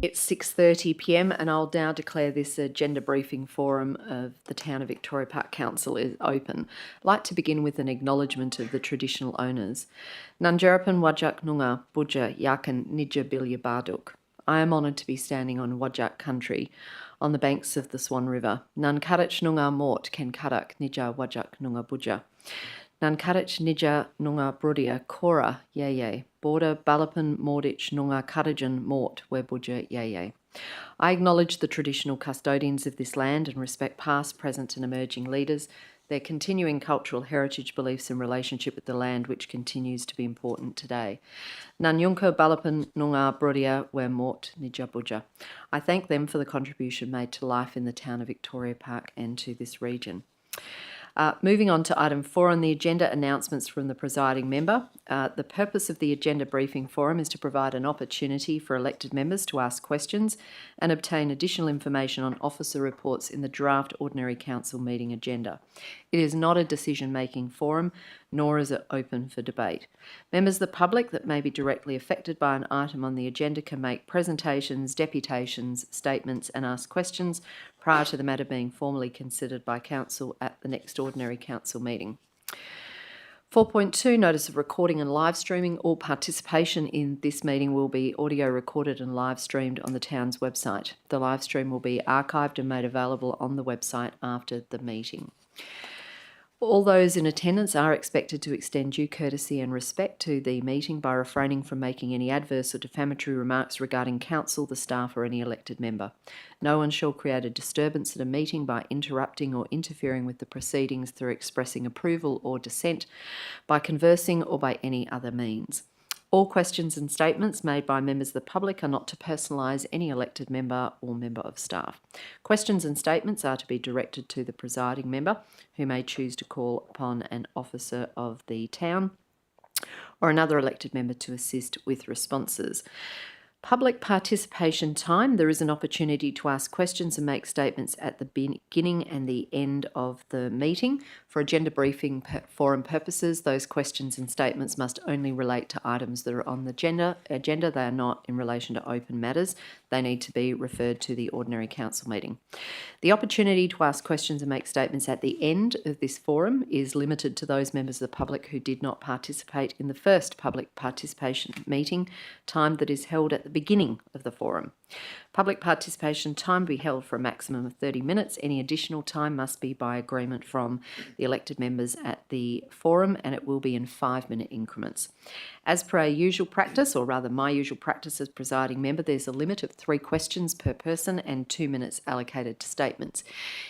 It's 6:30 p.m. and I'll now declare this agenda briefing forum of the Town of Victoria Park Council is open. I'd like to begin with an acknowledgement of the traditional owners. Nunjarapan Wajak Noongar Budja Yakan Nidja Bilya Barduk. I am honoured to be standing on Wajak country on the banks of the Swan River. Nan Kadach Noongar Mort Ken Kadak Nidja Wajak Noongar Budja. Nan Kadach Nidja Noongar Brudia Kora Yeye. Border Balapan Mordich Noongar Kadajan Mort Webudja Yeye. I acknowledge the traditional custodians of this land and respect past, present and emerging leaders, their continuing cultural heritage, beliefs and relationship with the land which continues to be important today. Nan Yunko Balapan Noongar Brudia We Mort Nidja Budja. I thank them for the contribution made to life in the town of Victoria Park and to this region. Moving on to item 4 on the agenda, announcements from the presiding member. The purpose of the agenda briefing forum is to provide an opportunity for elected members to ask questions and obtain additional information on officer reports in the draft ordinary council meeting agenda. It is not a decision-making forum, nor is it open for debate. Members of the public that may be directly affected by an item on the agenda can make presentations, deputations, statements and ask questions prior to the matter being formally considered by Council at the next ordinary Council meeting. 4.2, notice of recording and live streaming. All participation in this meeting will be audio recorded and live streamed on the town's website. The live stream will be archived and made available on the website after the meeting. All those in attendance are expected to extend due courtesy and respect to the meeting by refraining from making any adverse or defamatory remarks regarding council, the staff or any elected member. No one shall create a disturbance at a meeting by interrupting or interfering with the proceedings through expressing approval or dissent, by conversing or by any other means. All questions and statements made by members of the public are not to personalise any elected member or member of staff. Questions and statements are to be directed to the presiding member, who may choose to call upon an officer of the town or another elected member to assist with responses. Public participation time. There is an opportunity to ask questions and make statements at the beginning and the end of the meeting. For agenda briefing forum purposes, those questions and statements must only relate to items that are on the agenda. They are not in relation to open matters. They need to be referred to the ordinary council meeting. The opportunity to ask questions and make statements at the end of this forum is limited to those members of the public who did not participate in the first public participation meeting, time that is held at the beginning of the forum. Public participation time will be held for a maximum of 30 minutes. Any additional time must be by agreement from the elected members at the forum, and it will be in 5-minute increments. As per our usual practice, or rather my usual practice as presiding member, there's a limit of 3 questions per person and 2 minutes allocated to statements.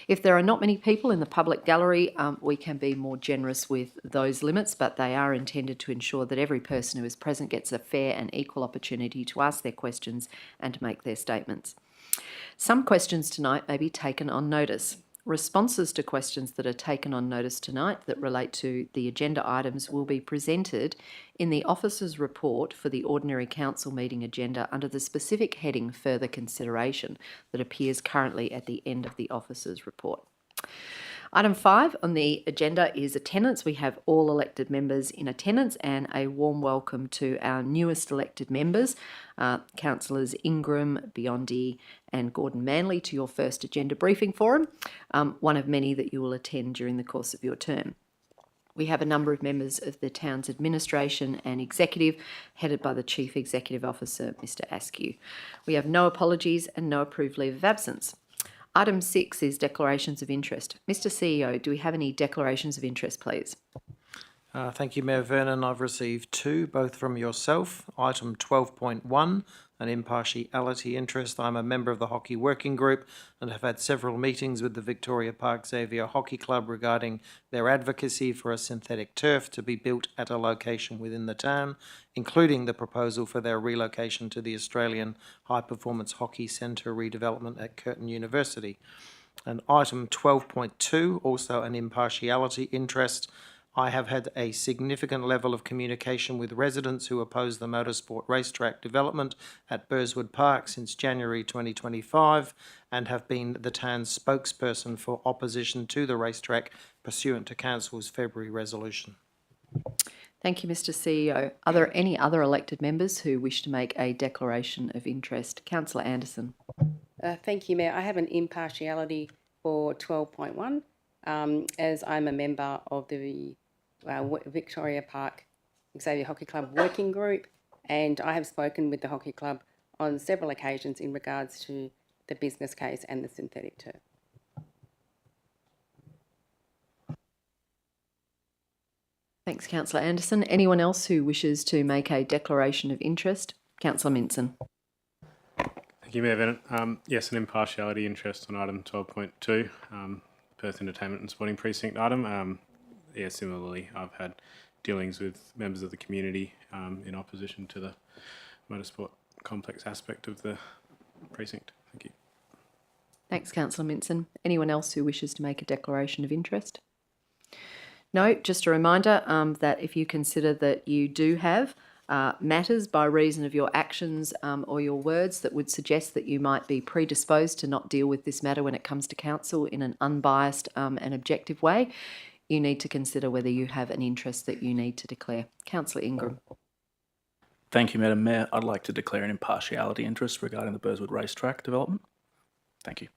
If there are not many people in the public gallery, we can be more generous with those limits, but they are intended to ensure that every person who is present gets a fair and equal opportunity to ask their questions and to make their statements. Some questions tonight may be taken on notice. Responses to questions that are taken on notice tonight that relate to the agenda items will be presented in the officer's report for the ordinary council meeting agenda under the specific heading Further Consideration that appears currently at the end of the officer's report. Item 5 on the agenda is attendance. We have all elected members in attendance and a warm welcome to our newest elected members, Councillors Ingram, Biondi and Gordon Manley, to your first agenda briefing forum, one of many that you will attend during the course of your term. We have a number of members of the town's administration and executive, headed by the Chief Executive Officer, Mr Askew. We have no apologies and no approved leave of absence. Item 6 is declarations of interest. Mr CEO, do we have any declarations of interest, please? Thank you, Mayor Vernon. I've received 2, both from yourself. Item 12.1, an impartiality interest. I'm a member of the Hockey Working Group and have had several meetings with the Victoria Park Xavier Hockey Club regarding their advocacy for a synthetic turf to be built at a location within the town, including the proposal for their relocation to the Australian High Performance Hockey Centre redevelopment at Curtin University. And item 12.2, also an impartiality interest. I have had a significant level of communication with residents who oppose the motorsport racetrack development at Burswood Park since January 2025 and have been the town's spokesperson for opposition to the racetrack pursuant to Council's February resolution. Thank you, Mr CEO. Are there any other elected members who wish to make a declaration of interest? Councillor Anderson. Thank you, Mayor. I have an impartiality for 12.1 as I'm a member of the Victoria Park Xavier Hockey Club Working Group, and I have spoken with the Hockey Club on several occasions in regards to the business case and the synthetic turf. Thanks, Councillor Anderson. Anyone else who wishes to make a declaration of interest? Councillor Minson. Thank you, Mayor Vernon. Yes, an impartiality interest on item 12.2, Perth Entertainment and Sporting Precinct item. Similarly, I've had dealings with members of the community in opposition to the motorsport complex aspect of the precinct. Thank you. Thanks, Councillor Minson. Anyone else who wishes to make a declaration of interest? No, just a reminder that if you consider that you do have matters by reason of your actions or your words that would suggest that you might be predisposed to not deal with this matter when it comes to council in an unbiased and objective way, you need to consider whether you have an interest that you need to declare. Councillor Ingram. Thank you, Madam Mayor. I'd like to declare an impartiality interest regarding the Burswood racetrack development. Thank you.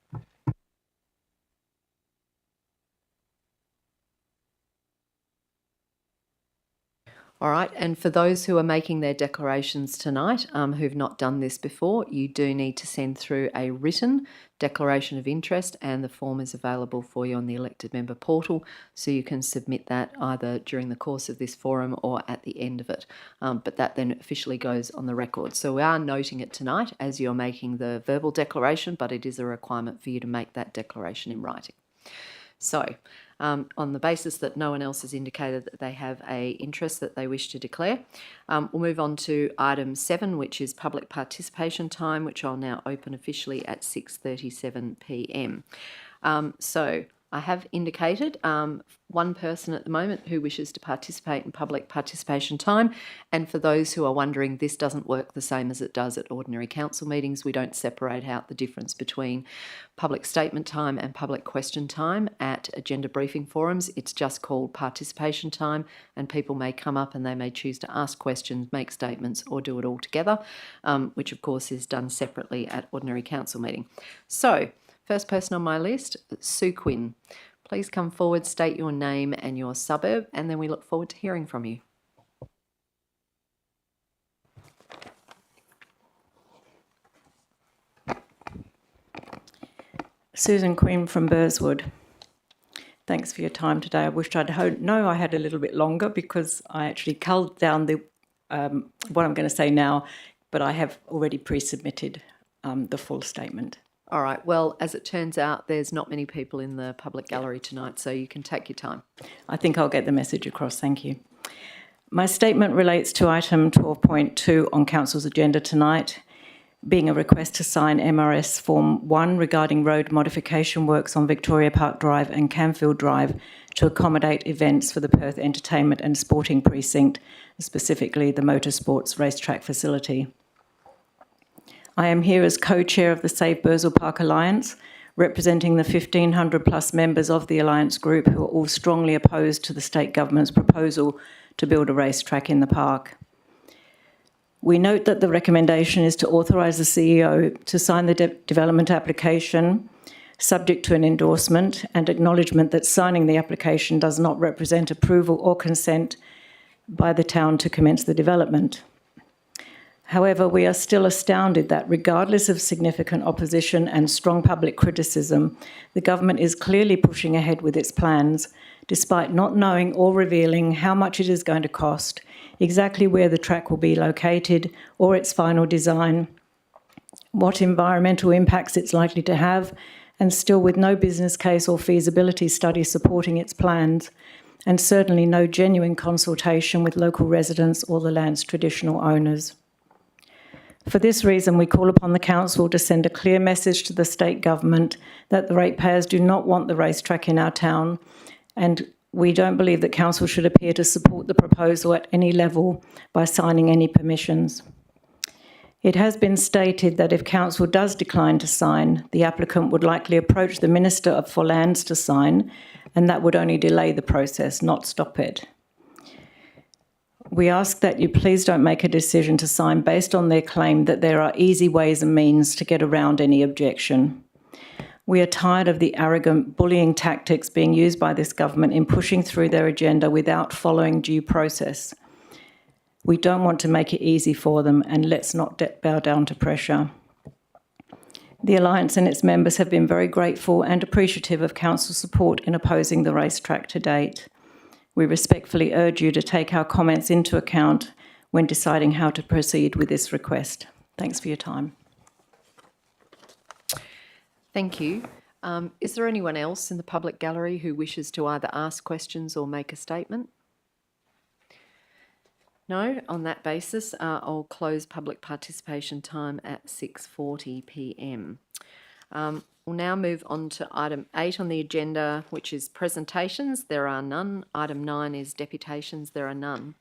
All right, and for those who are making their declarations tonight who've not done this before, you do need to send through a written declaration of interest, and the form is available for you on the elected member portal, so you can submit that either during the course of this forum or at the end of it. But that then officially goes on the record. So we are noting it tonight as you're making the verbal declaration, but it is a requirement for you to make that declaration in writing. So, on the basis that no one else has indicated that they have an interest that they wish to declare, we'll move on to item 7, which is public participation time, which I'll now open officially at 6:37 p.m. So, I have indicated one person at the moment who wishes to participate in public participation time. And for those who are wondering, this doesn't work the same as it does at ordinary council meetings. We don't separate out the difference between public statement time and public question time at agenda briefing forums. It's just called participation time, and people may come up and they may choose to ask questions, make statements, or do it all together, which of course is done separately at ordinary council meeting. So, first person on my list, Sue Quinn. Please come forward, state your name and your suburb, and then we look forward to hearing from you. Susan Quinn from Burswood. Thanks for your time today. I wished I'd known I had a little bit longer because I actually culled down the what I'm going to say now, but I have already pre-submitted the full statement. All right, well, as it turns out, there's not many people in the public gallery tonight, so you can take your time. I think I'll get the message across. Thank you. My statement relates to item 12.2 on Council's agenda tonight, being a request to sign MRS Form 1 regarding road modification works on Victoria Park Drive and Canfield Drive to accommodate events for the Perth Entertainment and Sporting Precinct, specifically the Motorsports Racetrack facility. I am here as co-chair of the Save Burswood Park Alliance, representing the 1,500 plus members of the Alliance group who are all strongly opposed to the state government's proposal to build a racetrack in the park. We note that the recommendation is to authorise the CEO to sign the development application, subject to an endorsement and acknowledgement that signing the application does not represent approval or consent by the town to commence the development. However, we are still astounded that regardless of significant opposition and strong public criticism, the government is clearly pushing ahead with its plans, despite not knowing or revealing how much it is going to cost, exactly where the track will be located or its final design, what environmental impacts it's likely to have, and still with no business case or feasibility study supporting its plans, and certainly no genuine consultation with local residents or the land's traditional owners. For this reason, we call upon the Council to send a clear message to the state government that the ratepayers do not want the racetrack in our town, and we don't believe that Council should appear to support the proposal at any level by signing any permissions. It has been stated that if Council does decline to sign, the applicant would likely approach the Minister for Lands to sign, and that would only delay the process, not stop it. We ask that you please don't make a decision to sign based on their claim that there are easy ways and means to get around any objection. We are tired of the arrogant bullying tactics being used by this government in pushing through their agenda without following due process. We don't want to make it easy for them, and let's not bow down to pressure. The Alliance and its members have been very grateful and appreciative of Council support in opposing the racetrack to date. We respectfully urge you to take our comments into account when deciding how to proceed with this request. Thanks for your time. Thank you. Is there anyone else in the public gallery who wishes to either ask questions or make a statement? No? On that basis, I'll close public participation time at 6:40 p.m. We'll now move on to item 8 on the agenda, which is presentations. There are none. Item 9 is deputations. There are none.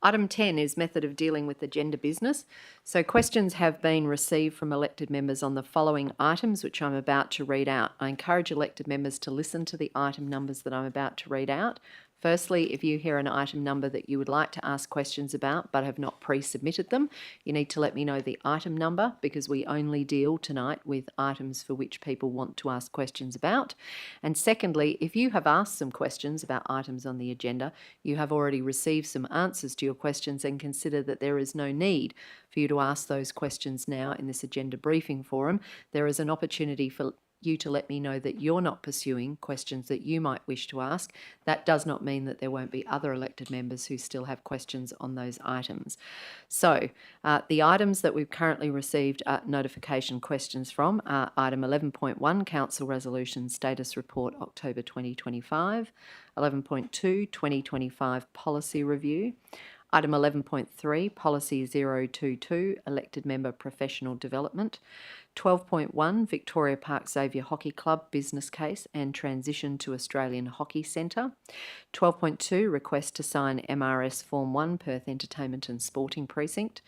Item 10 is method of dealing with agenda business. So questions have been received from elected members on the following items, which I'm about to read out. I encourage elected members to listen to the item numbers that I'm about to read out. Firstly, if you hear an item number that you would like to ask questions about but have not pre-submitted them, you need to let me know the item number, because we only deal tonight with items for which people want to ask questions about. And secondly, if you have asked some questions about items on the agenda, you have already received some answers to your questions and consider that there is no need for you to ask those questions now in this agenda briefing forum. There is an opportunity for you to let me know that you're not pursuing questions that you might wish to ask. That does not mean that there won't be other elected members who still have questions on those items. So the items that we've currently received notification questions from are item 11.1, Council Resolution Status Report October 2025, 11.2, 2025 Policy Review, Item 11.3, Policy 022, Elected Member Professional Development. 12.1, Victoria Park Xavier Hockey Club Business Case and Transition to Australian Hockey Centre. 12.2, Request to sign MRS Form 1, Perth Entertainment and Sporting Precinct.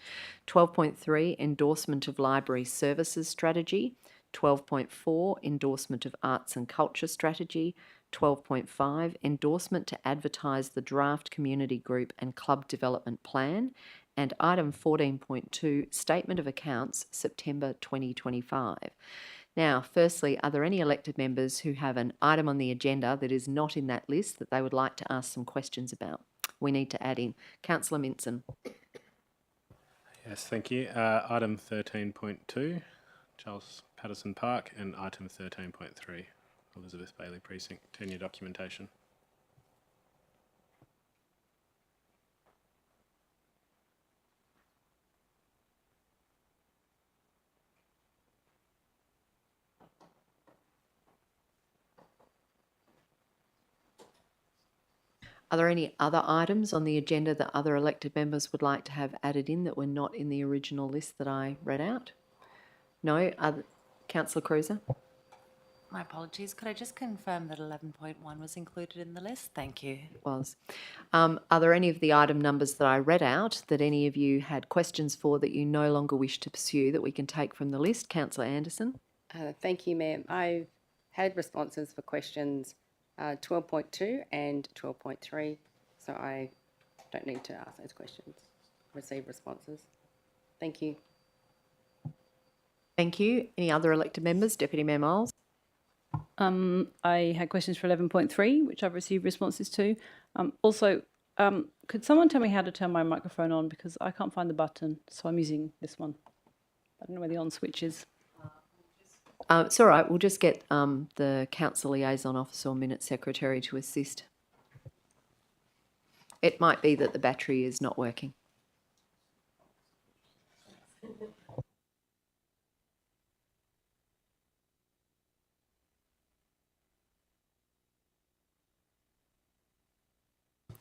12.3, Endorsement of Library Services Strategy. 12.4, Endorsement of Arts and Culture Strategy. 12.5, Endorsement to advertise the draft community group and club development plan. And item 14.2, Statement of Accounts, September 2025. Now, firstly, are there any elected members who have an item on the agenda that is not in that list that they would like to ask some questions about? We need to add in. Councillor Minson. Yes, thank you. Item 13.2, Charles Patterson Park, and item 13.3, Elizabeth Bailey Precinct, tenure documentation. Are there any other items on the agenda that other elected members would like to have added in that were not in the original list that I read out? No? Councillor Cruiser? My apologies. Could I just confirm that 11.1 was included in the list? Thank you. Was. Are there any of the item numbers that I read out that any of you had questions for that you no longer wish to pursue that we can take from the list? Councillor Anderson? Thank you, Mayor. I've had responses for questions 12.2 and 12.3, so I don't need to ask those questions. Receive responses. Thank you. Thank you. Any other elected members? Deputy Mayor Miles? I had questions for 11.3, which I've received responses to. Could someone tell me how to turn my microphone on, because I can't find the button, so I'm using this one. I don't know where the on switch is. It's all right. We'll just get the council liaison officer or minute secretary to assist. It might be that the battery is not working.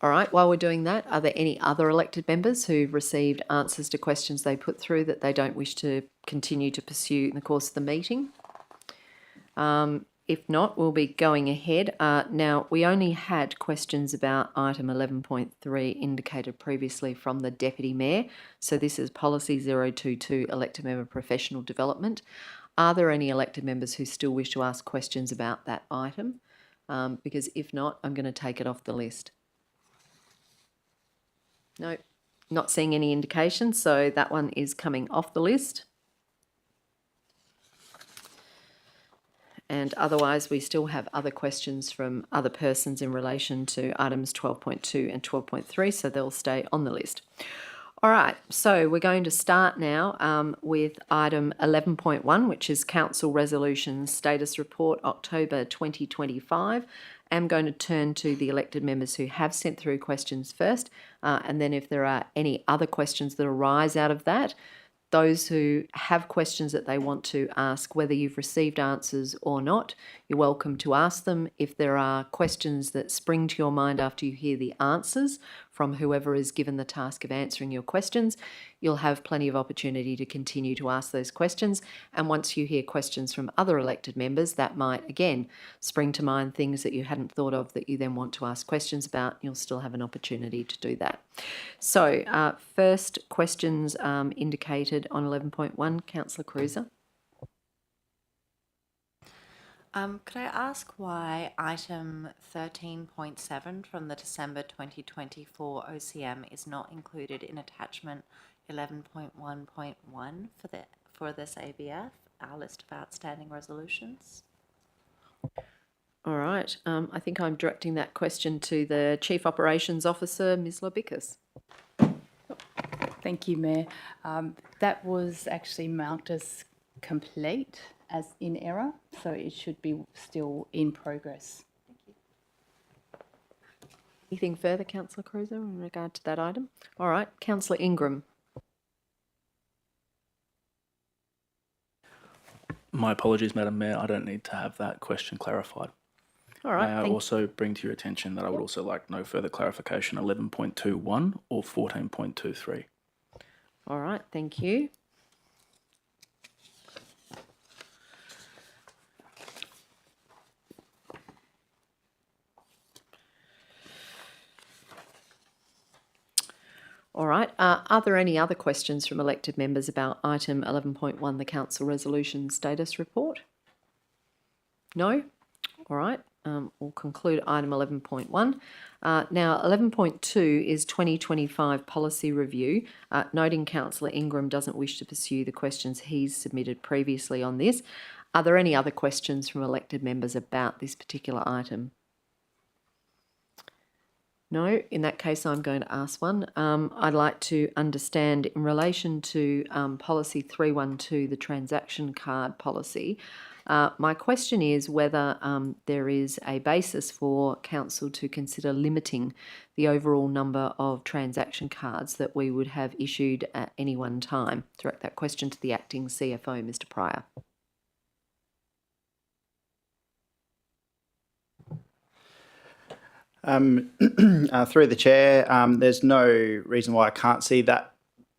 All right, while we're doing that, are there any other elected members who've received answers to questions they put through that they don't wish to continue to pursue in the course of the meeting? If not, we'll be going ahead. Now, we only had questions about item 11.3 indicated previously from the Deputy Mayor. So this is Policy 022, Elected Member Professional Development. Are there any elected members who still wish to ask questions about that item? Because if not, I'm going to take it off the list. No, not seeing any indication, so that one is coming off the list. And otherwise, we still have other questions from other persons in relation to items 12.2 and 12.3, so they'll stay on the list. All right, so we're going to start now with item 11.1, which is Council Resolution Status Report, October 2025. I'm going to turn to the elected members who have sent through questions first, and then if there are any other questions that arise out of that, those who have questions that they want to ask, whether you've received answers or not, you're welcome to ask them. If there are questions that spring to your mind after you hear the answers from whoever is given the task of answering your questions, you'll have plenty of opportunity to continue to ask those questions. And once you hear questions from other elected members, that might, again, spring to mind things that you hadn't thought of that you then want to ask questions about. You'll still have an opportunity to do that. So first questions indicated on 11.1, Councillor Cruiser. Could I ask why item 13.7 from the December 2024 OCM is not included in attachment 11.1.1 for this ABF, our list of outstanding resolutions? All right. I think I'm directing that question to the Chief Operations Officer, Ms. Lobikus. Thank you, Mayor. That was actually marked as complete, as in error, so it should be still in progress. Anything further, Councillor Cruiser, in regard to that item? All right. Councillor Ingram. My apologies, Madam Mayor. I don't need to have that question clarified. All right. May I also bring to your attention that I would also like no further clarification 11.21 or 14.23. All right. Thank you. All right. Are there any other questions from elected members about item 11.1, the council resolution status report? No? All right. We'll conclude item 11.1. Now, 11.2 is 2025 policy review. Noting Councillor Ingram doesn't wish to pursue the questions he's submitted previously on this. Are there any other questions from elected members about this particular item? No, in that case, I'm going to ask one. I'd like to understand in relation to policy 312, the transaction card policy. My question is whether there is a basis for council to consider limiting the overall number of transaction cards that we would have issued at any one time. Direct that question to the acting CFO, Mr. Pryor. Through the chair, there's no reason why I can't see that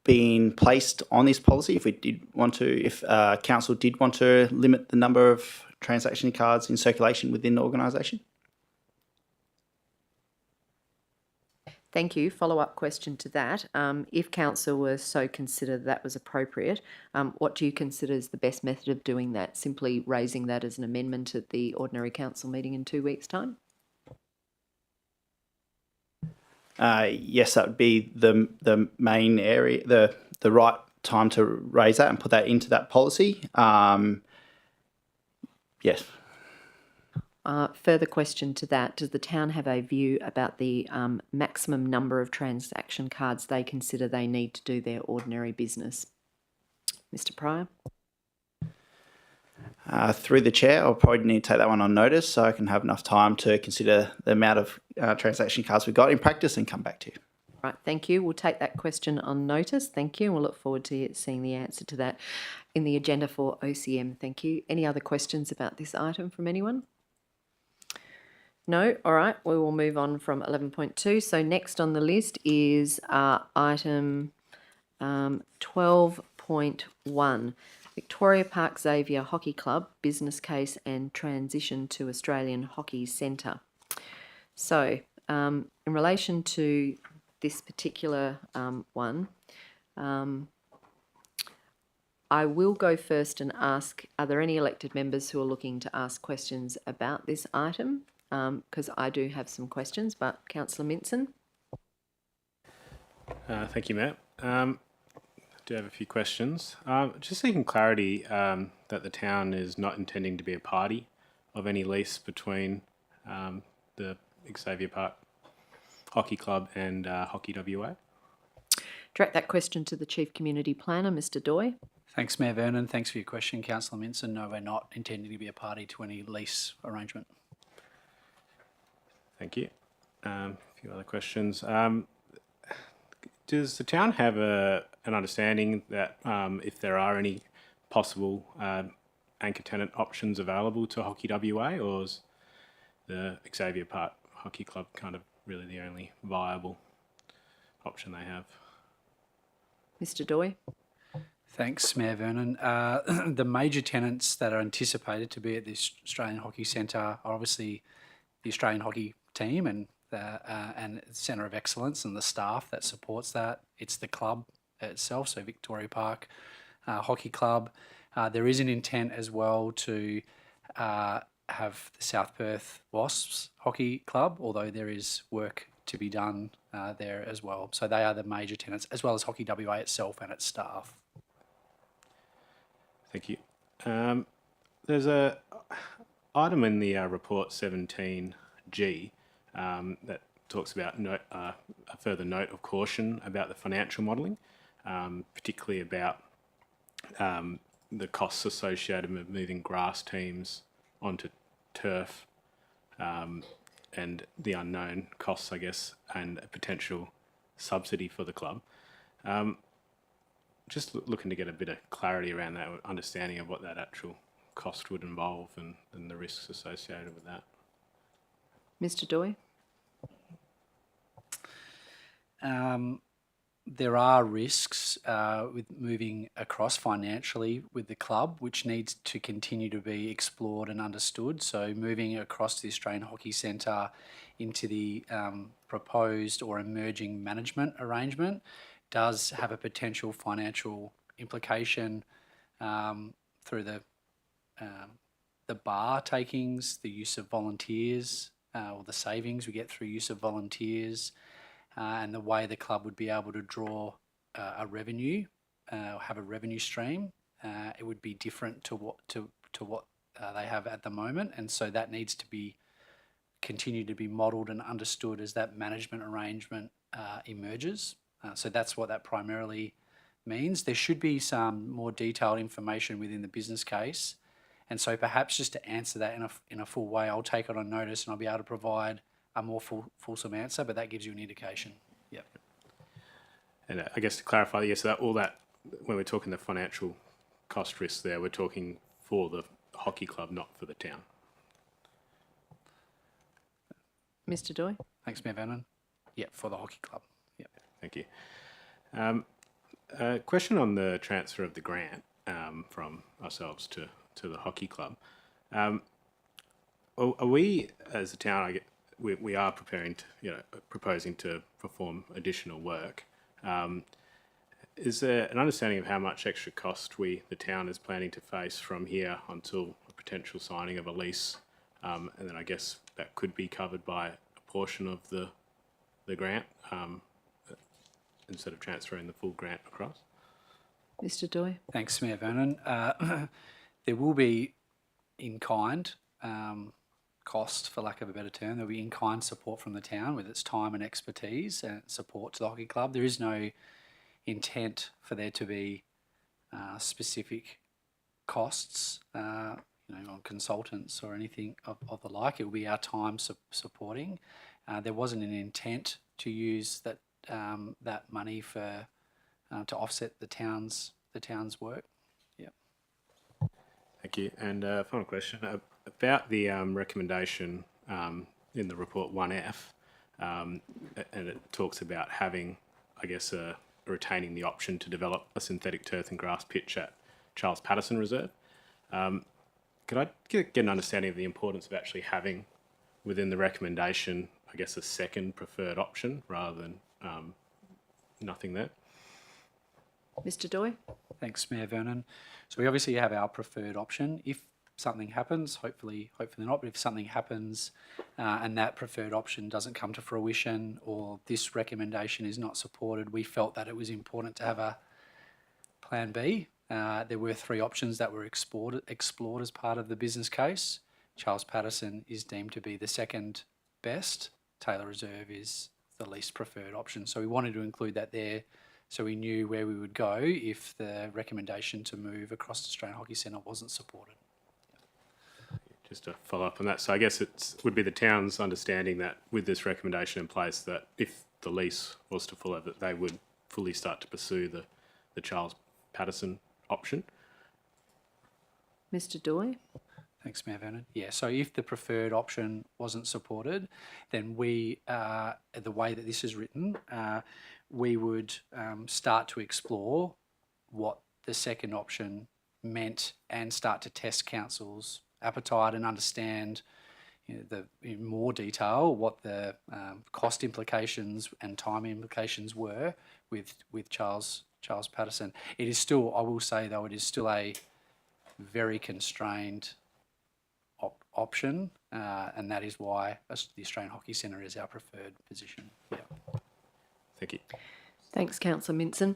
being placed on this policy if we did want to, if council did want to limit the number of transaction cards in circulation within the organisation. Thank you. Follow-up question to that. If council were so consider that was appropriate, what do you consider is the best method of doing that? Simply raising that as an amendment at the ordinary council meeting in 2 weeks' time? Yes, that would be the main area, the right time to raise that and put that into that policy. Yes. Further question to that, does the town have a view about the maximum number of transaction cards they consider they need to do their ordinary business? Mr. Pryor? Through the chair, I'll probably need to take that one on notice so I can have enough time to consider the amount of transaction cards we've got in practice and come back to you. Right, thank you. We'll take that question on notice. Thank you. We'll look forward to seeing the answer to that in the agenda for OCM. Thank you. Any other questions about this item from anyone? No? All right. We will move on from 11.2. So next on the list is item 12.1. Victoria Park Xavier Hockey Club, business case and transition to Australian Hockey Centre. So in relation to this particular one, I will go first and ask, are there any elected members who are looking to ask questions about this item? Because I do have some questions, but Councillor Minson. Thank you, Matt. I do have a few questions. Just seeking clarity that the town is not intending to be a party of any lease between the Xavier Park Hockey Club and Hockey WA. Direct that question to the Chief Community Planner, Mr. Doy. Thanks, Mayor Vernon. Thanks for your question, Councillor Minson. No, we're not intending to be a party to any lease arrangement. Thank you. A few other questions. Does the town have an understanding that if there are any possible anchor tenant options available to Hockey WA, or is the Xavier Park Hockey Club kind of really the only viable option they have? Mr. Doy. Thanks, Mayor Vernon. The major tenants that are anticipated to be at the Australian Hockey Centre are obviously the Australian hockey team and Centre of Excellence and the staff that supports that. It's the club itself, so Victoria Park Hockey Club. There is an intent as well to have the South Perth Wasps Hockey Club, although there is work to be done there as well. So they are the major tenants, as well as Hockey WA itself and its staff. Thank you. There's a item in the report 17G that talks about a further note of caution about the financial modelling, particularly about the costs associated with moving grass teams onto turf and the unknown costs, I guess, and a potential subsidy for the club. Just looking to get a bit of clarity around that, understanding of what that actual cost would involve and the risks associated with that. Mr. Doy? There are risks with moving across financially with the club, which needs to continue to be explored and understood. So moving across the Australian Hockey Centre into the proposed or emerging management arrangement does have a potential financial implication through the bar takings, the use of volunteers, or the savings we get through use of volunteers, and the way the club would be able to draw a revenue, have a revenue stream. It would be different to what they have at the moment, and so that needs to be continue to be modelled and understood as that management arrangement emerges. So that's what that primarily means. There should be some more detailed information within the business case, and so perhaps just to answer that in a full way, I'll take it on notice and I'll be able to provide a more fulsome answer, but that gives you an indication. Yep. And I guess to clarify, yes, that all that when we're talking the financial cost risks there, we're talking for the hockey club, not for the town. Mr. Doy? Thanks, Mayor Vernon. Yeah, for the hockey club. Yep. Thank you. Question on the transfer of the grant from ourselves to the hockey club. Are we, as a town, we are proposing to perform additional work. Is there an understanding of how much extra cost the town is planning to face from here until a potential signing of a lease? And then I guess that could be covered by a portion of the grant instead of transferring the full grant across? Mr. Doy? Thanks, Mayor Vernon. There will be in-kind cost, for lack of a better term. There'll be in-kind support from the town with its time and expertise and support to the hockey club. There is no intent for there to be specific costs, on consultants or anything of the like. It will be our time supporting. There wasn't an intent to use that money for to offset the town's work. Yeah. Thank you. And final question about the recommendation in the report 1F, and it talks about having, I guess, retaining the option to develop a synthetic turf and grass pitch at Charles Patterson Reserve. Could I get an understanding of the importance of actually having within the recommendation, I guess, a second preferred option rather than nothing there? Mr. Doy? Thanks, Mayor Vernon. So we obviously have our preferred option. If something happens, hopefully not, but if something happens and that preferred option doesn't come to fruition or this recommendation is not supported, we felt that it was important to have a plan B. There were 3 options that were explored as part of the business case. Charles Patterson is deemed to be the second best. Taylor Reserve is the least preferred option. So we wanted to include that there so we knew where we would go if the recommendation to move across the Australian Hockey Centre wasn't supported. Just to follow up on that, so I guess it would be the town's understanding that with this recommendation in place, that if the lease was to follow, that they would fully start to pursue the Charles Patterson option. Mr. Doy? Thanks, Mayor Vernon. Yeah, so if the preferred option wasn't supported, then we, the way that this is written, we would start to explore what the second option meant and start to test council's appetite and understand in more detail what the cost implications and time implications were with Charles Patterson. It is still, I will say though, it is still a very constrained option, and that is why the Australian Hockey Centre is our preferred position. Yeah. Thank you. Thanks, Councillor Minson.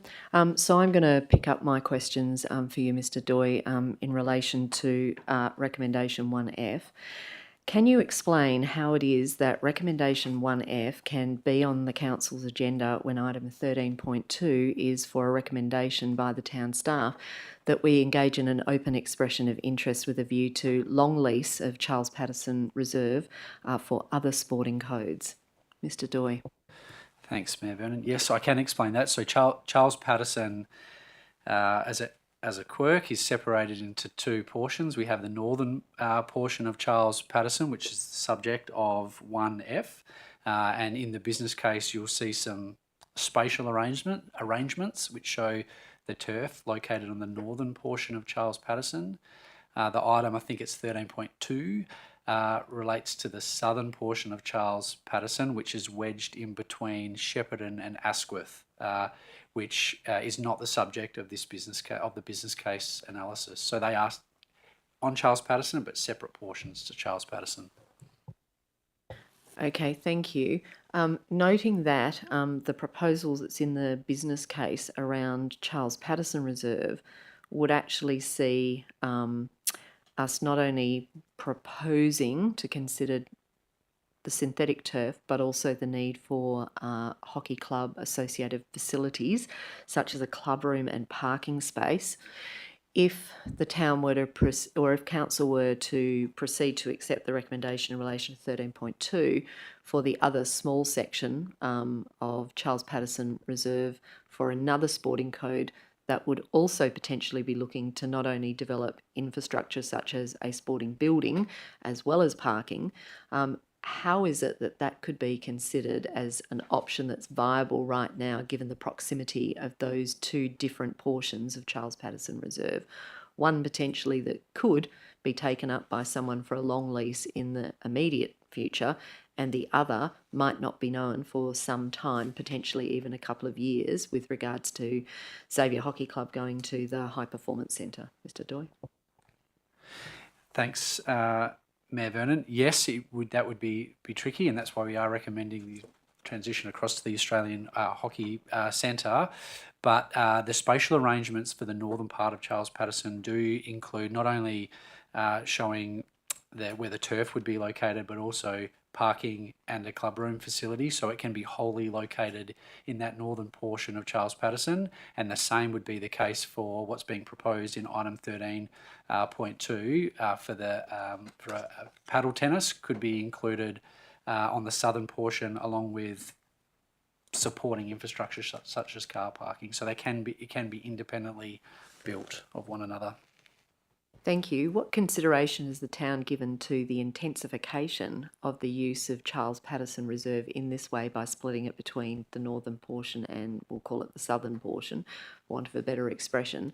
So I'm going to pick up my questions for you, Mr. Doy, in relation to recommendation 1F. Can you explain how it is that recommendation 1F can be on the council's agenda when item 13.2 is for a recommendation by the town staff that we engage in an open expression of interest with a view to long lease of Charles Patterson Reserve for other sporting codes? Mr. Doy. Thanks, Mayor Vernon. Yes, I can explain that. So Charles Patterson, as as a quirk, is separated into two portions. We have the northern portion of Charles Patterson, which is the subject of 1F, and in the business case, you'll see some spatial arrangements which show the turf located on the northern portion of Charles Patterson. The item, I think it's 13.2, relates to the southern portion of Charles Patterson, which is wedged in between Shepparton and Asquith, which is not the subject of this business case analysis. So they are on Charles Patterson, but separate portions to Charles Patterson. Okay, thank you. Noting that the proposals that's in the business case around Charles Patterson Reserve would actually see us not only proposing to consider the synthetic turf, but also the need for hockey club associated facilities, such as a club room and parking space. If the town were to, or if council were to proceed to accept the recommendation in relation to 13.2 for the other small section of Charles Patterson Reserve for another sporting code, that would also potentially be looking to not only develop infrastructure such as a sporting building as well as parking, how is it that that could be considered as an option that's viable right now, given the proximity of those two different portions of Charles Patterson Reserve? One potentially that could be taken up by someone for a long lease in the immediate future, and the other might not be known for some time, potentially even a couple of years, with regards to Xavier Hockey Club going to the High Performance Centre. Mr. Doy. Thanks, Mayor Vernon. Yes, that would be tricky, and that's why we are recommending the transition across to the Australian Hockey Centre. But the spatial arrangements for the northern part of Charles Patterson do include not only showing where the turf would be located, but also parking and a clubroom facility, so it can be wholly located in that northern portion of Charles Patterson, and the same would be the case for what's being proposed in item 13.2 for paddle tennis could be included on the southern portion along with supporting infrastructure such as car parking. So it can be independently built of one another. Thank you. What consideration has the town given to the intensification of the use of Charles Patterson Reserve in this way by splitting it between the northern portion and we'll call it the southern portion, for want of a better expression,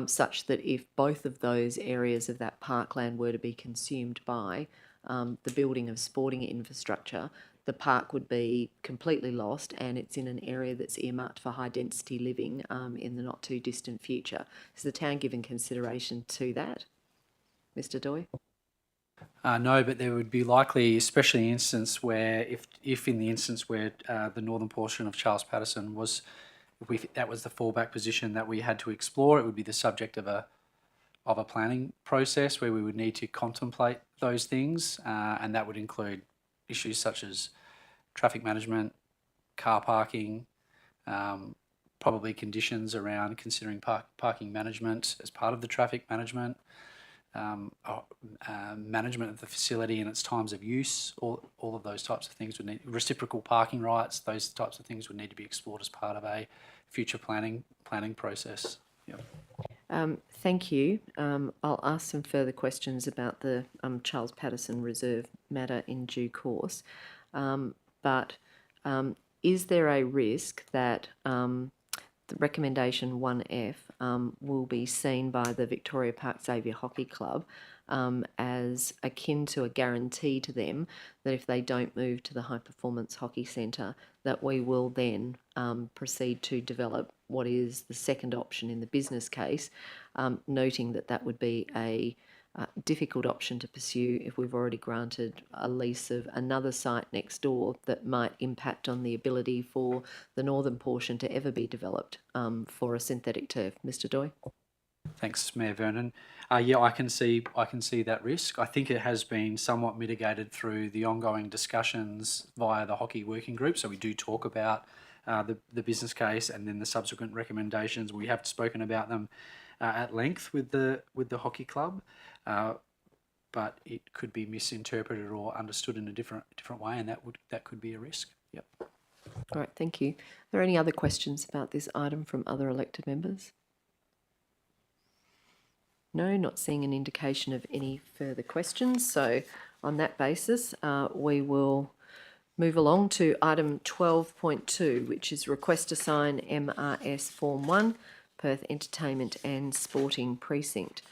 such that if both of those areas of that parkland were to be consumed by the building of sporting infrastructure, the park would be completely lost, and it's in an area that's earmarked for high density living in the not too distant future. Is the town given consideration to that, Mr. Doy? No, but there would be likely, especially an instance where, if in the instance where the northern portion of Charles Patterson was, that was the fallback position that we had to explore, it would be the subject of a planning process where we would need to contemplate those things, and that would include issues such as traffic management, car parking, probably conditions around considering parking management as part of the traffic management, management of the facility and its times of use. All of those types of things would need reciprocal parking rights. Those types of things would need to be explored as part of a future planning process. Yep. Thank you. I'll ask some further questions about the Charles Patterson Reserve matter in due course. But is there a risk that the recommendation 1F will be seen by the Victoria Park Xavier Hockey Club as akin to a guarantee to them that if they don't move to the High Performance Hockey Centre, that we will then proceed to develop what is the second option in the business case, noting that that would be a difficult option to pursue if we've already granted a lease of another site next door that might impact on the ability for the northern portion to ever be developed for a synthetic turf. Mr. Doy. Thanks, Mayor Vernon. Yeah, I can see that risk. I think it has been somewhat mitigated through the ongoing discussions via the hockey working group. So we do talk about the business case and then the subsequent recommendations. We have spoken about them at length with the hockey club, but it could be misinterpreted or understood in a different way, and that could be a risk. Yep. All right, thank you. Are there any other questions about this item from other elected members? No, not seeing an indication of any further questions. So on that basis, we will move along to item 12.2, which is request to sign MRS Form 1, Perth Entertainment and Sporting Precinct.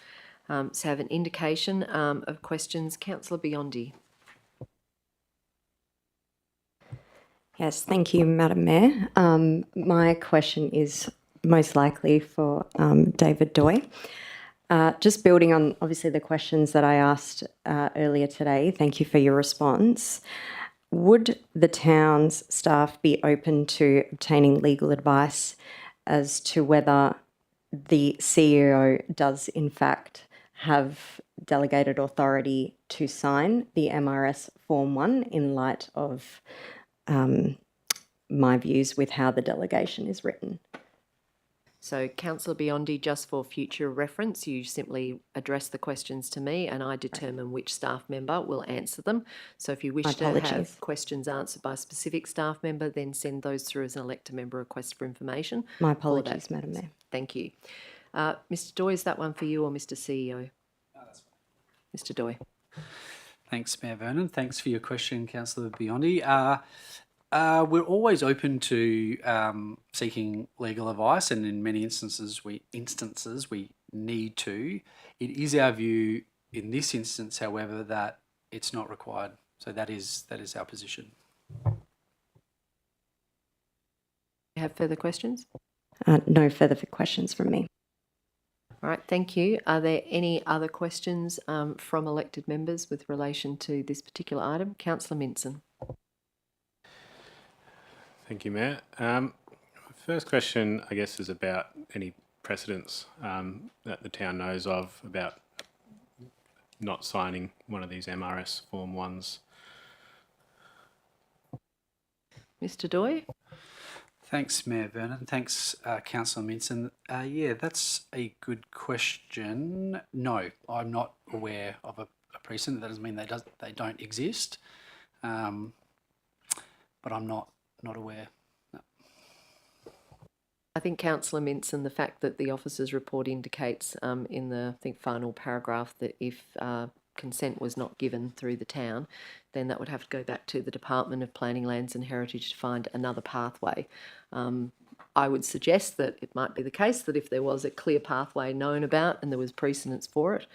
So have an indication of questions. Councillor Biondi. Yes, thank you, Madam Mayor. My question is most likely for David Doy. Just building on, obviously, the questions that I asked earlier today, thank you for your response. Would the town's staff be open to obtaining legal advice as to whether the CEO does, in fact, have delegated authority to sign the MRS Form 1 in light of my views with how the delegation is written? So, Councillor Biondi, just for future reference, you simply address the questions to me and I determine which staff member will answer them. So if you wish to have questions answered by a specific staff member, then send those through as an elected member request for information. My apologies, Madam Mayor. Thank you. Mr Doy, is that one for you or Mr CEO? No, that's fine. Mr Doy. Thanks, Mayor Vernon. Thanks for your question, Councillor Biondi. We're always open to seeking legal advice, and in many instances we need to. It is our view in this instance, however, that it's not required. So that is our position. You have further questions? No further questions from me. All right, thank you. Are there any other questions from elected members with relation to this particular item? Councillor Minson. Thank you, Mayor. First question, I guess, is about any precedents that the town knows of about not signing one of these MRS Form 1s. Mr Doy? Thanks, Mayor Vernon. Thanks, Councillor Minson. Yeah, that's a good question. No, I'm not aware of a precedent. That doesn't mean they don't exist, but I'm not aware. No. I think, Councillor Minson, the fact that the officer's report indicates in the, I think, final paragraph that if consent was not given through the town, then that would have to go back to the Department of Planning, Lands and Heritage to find another pathway. I would suggest that it might be the case that if there was a clear pathway known about and there was precedence for it,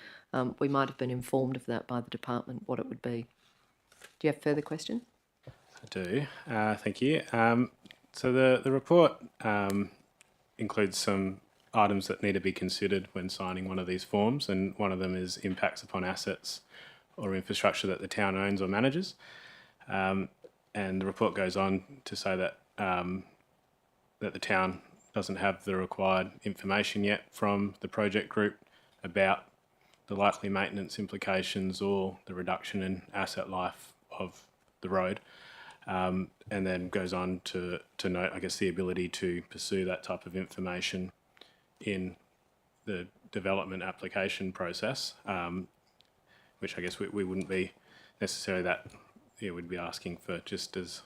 we might have been informed of that by the department, what it would be. Do you have further questions? I do. Thank you. So the report includes some items that need to be considered when signing one of these forms, and one of them is impacts upon assets or infrastructure that the town owns or manages. And the report goes on to say that that the town doesn't have the required information yet from the project group about the likely maintenance implications or the reduction in asset life of the road. And then goes on to note, I guess, the ability to pursue that type of information in the development application process, which I guess we wouldn't be necessarily that, we'd be asking for just as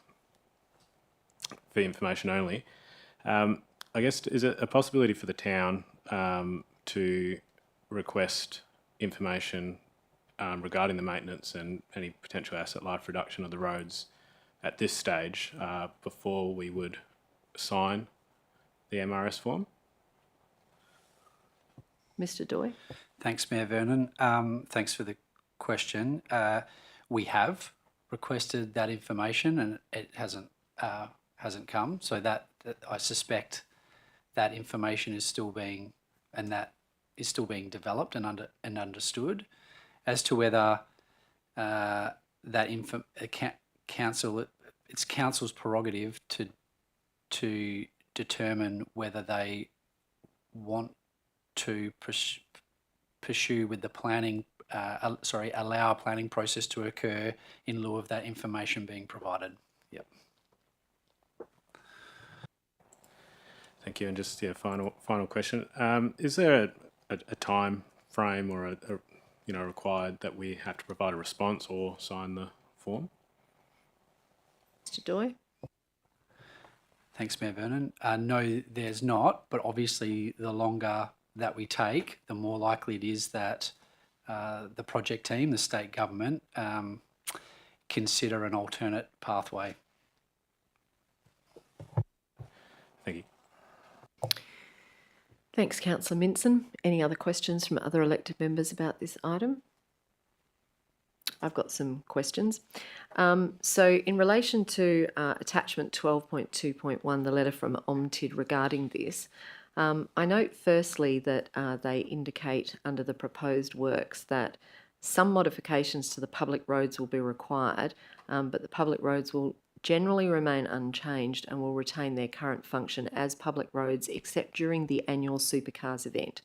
for information only. I guess, is it a possibility for the town to request information regarding the maintenance and any potential asset life reduction of the roads at this stage before we would sign the MRS form? Mr Doy? Thanks, Mayor Vernon. Thanks for the question. We have requested that information and it hasn't come. So that I suspect that information is still being developed and understood. As to whether it's council's prerogative to determine whether they want to pursue with the planning, allow a planning process to occur in lieu of that information being provided. Yep. Thank you. And just final question: is there a time frame or a required that we have to provide a response or sign the form? Mr Doy? Thanks, Mayor Vernon. No, there's not, but obviously the longer that we take, the more likely it is that the project team, the state government, consider an alternate pathway. Thank you. Thanks, Councillor Minson. Any other questions from other elected members about this item? I've got some questions. So in relation to attachment 12.2.1, the letter from OMTID regarding this, I note firstly that they indicate under the proposed works that some modifications to the public roads will be required, but the public roads will generally remain unchanged and will retain their current function as public roads except during the annual Supercars event.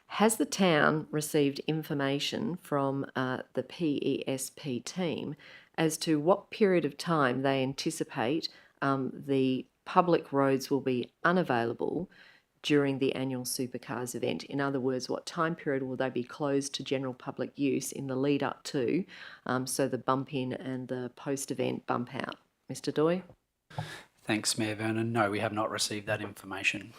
Has the town received information from the PESP team as to what period of time they anticipate the public roads will be unavailable during the annual Supercars event? In other words, what time period will they be closed to general public use in the lead up to, so the bump in and the post-event bump out? Mr. Doy? Thanks, Mayor Vernon. No, we have not received that information.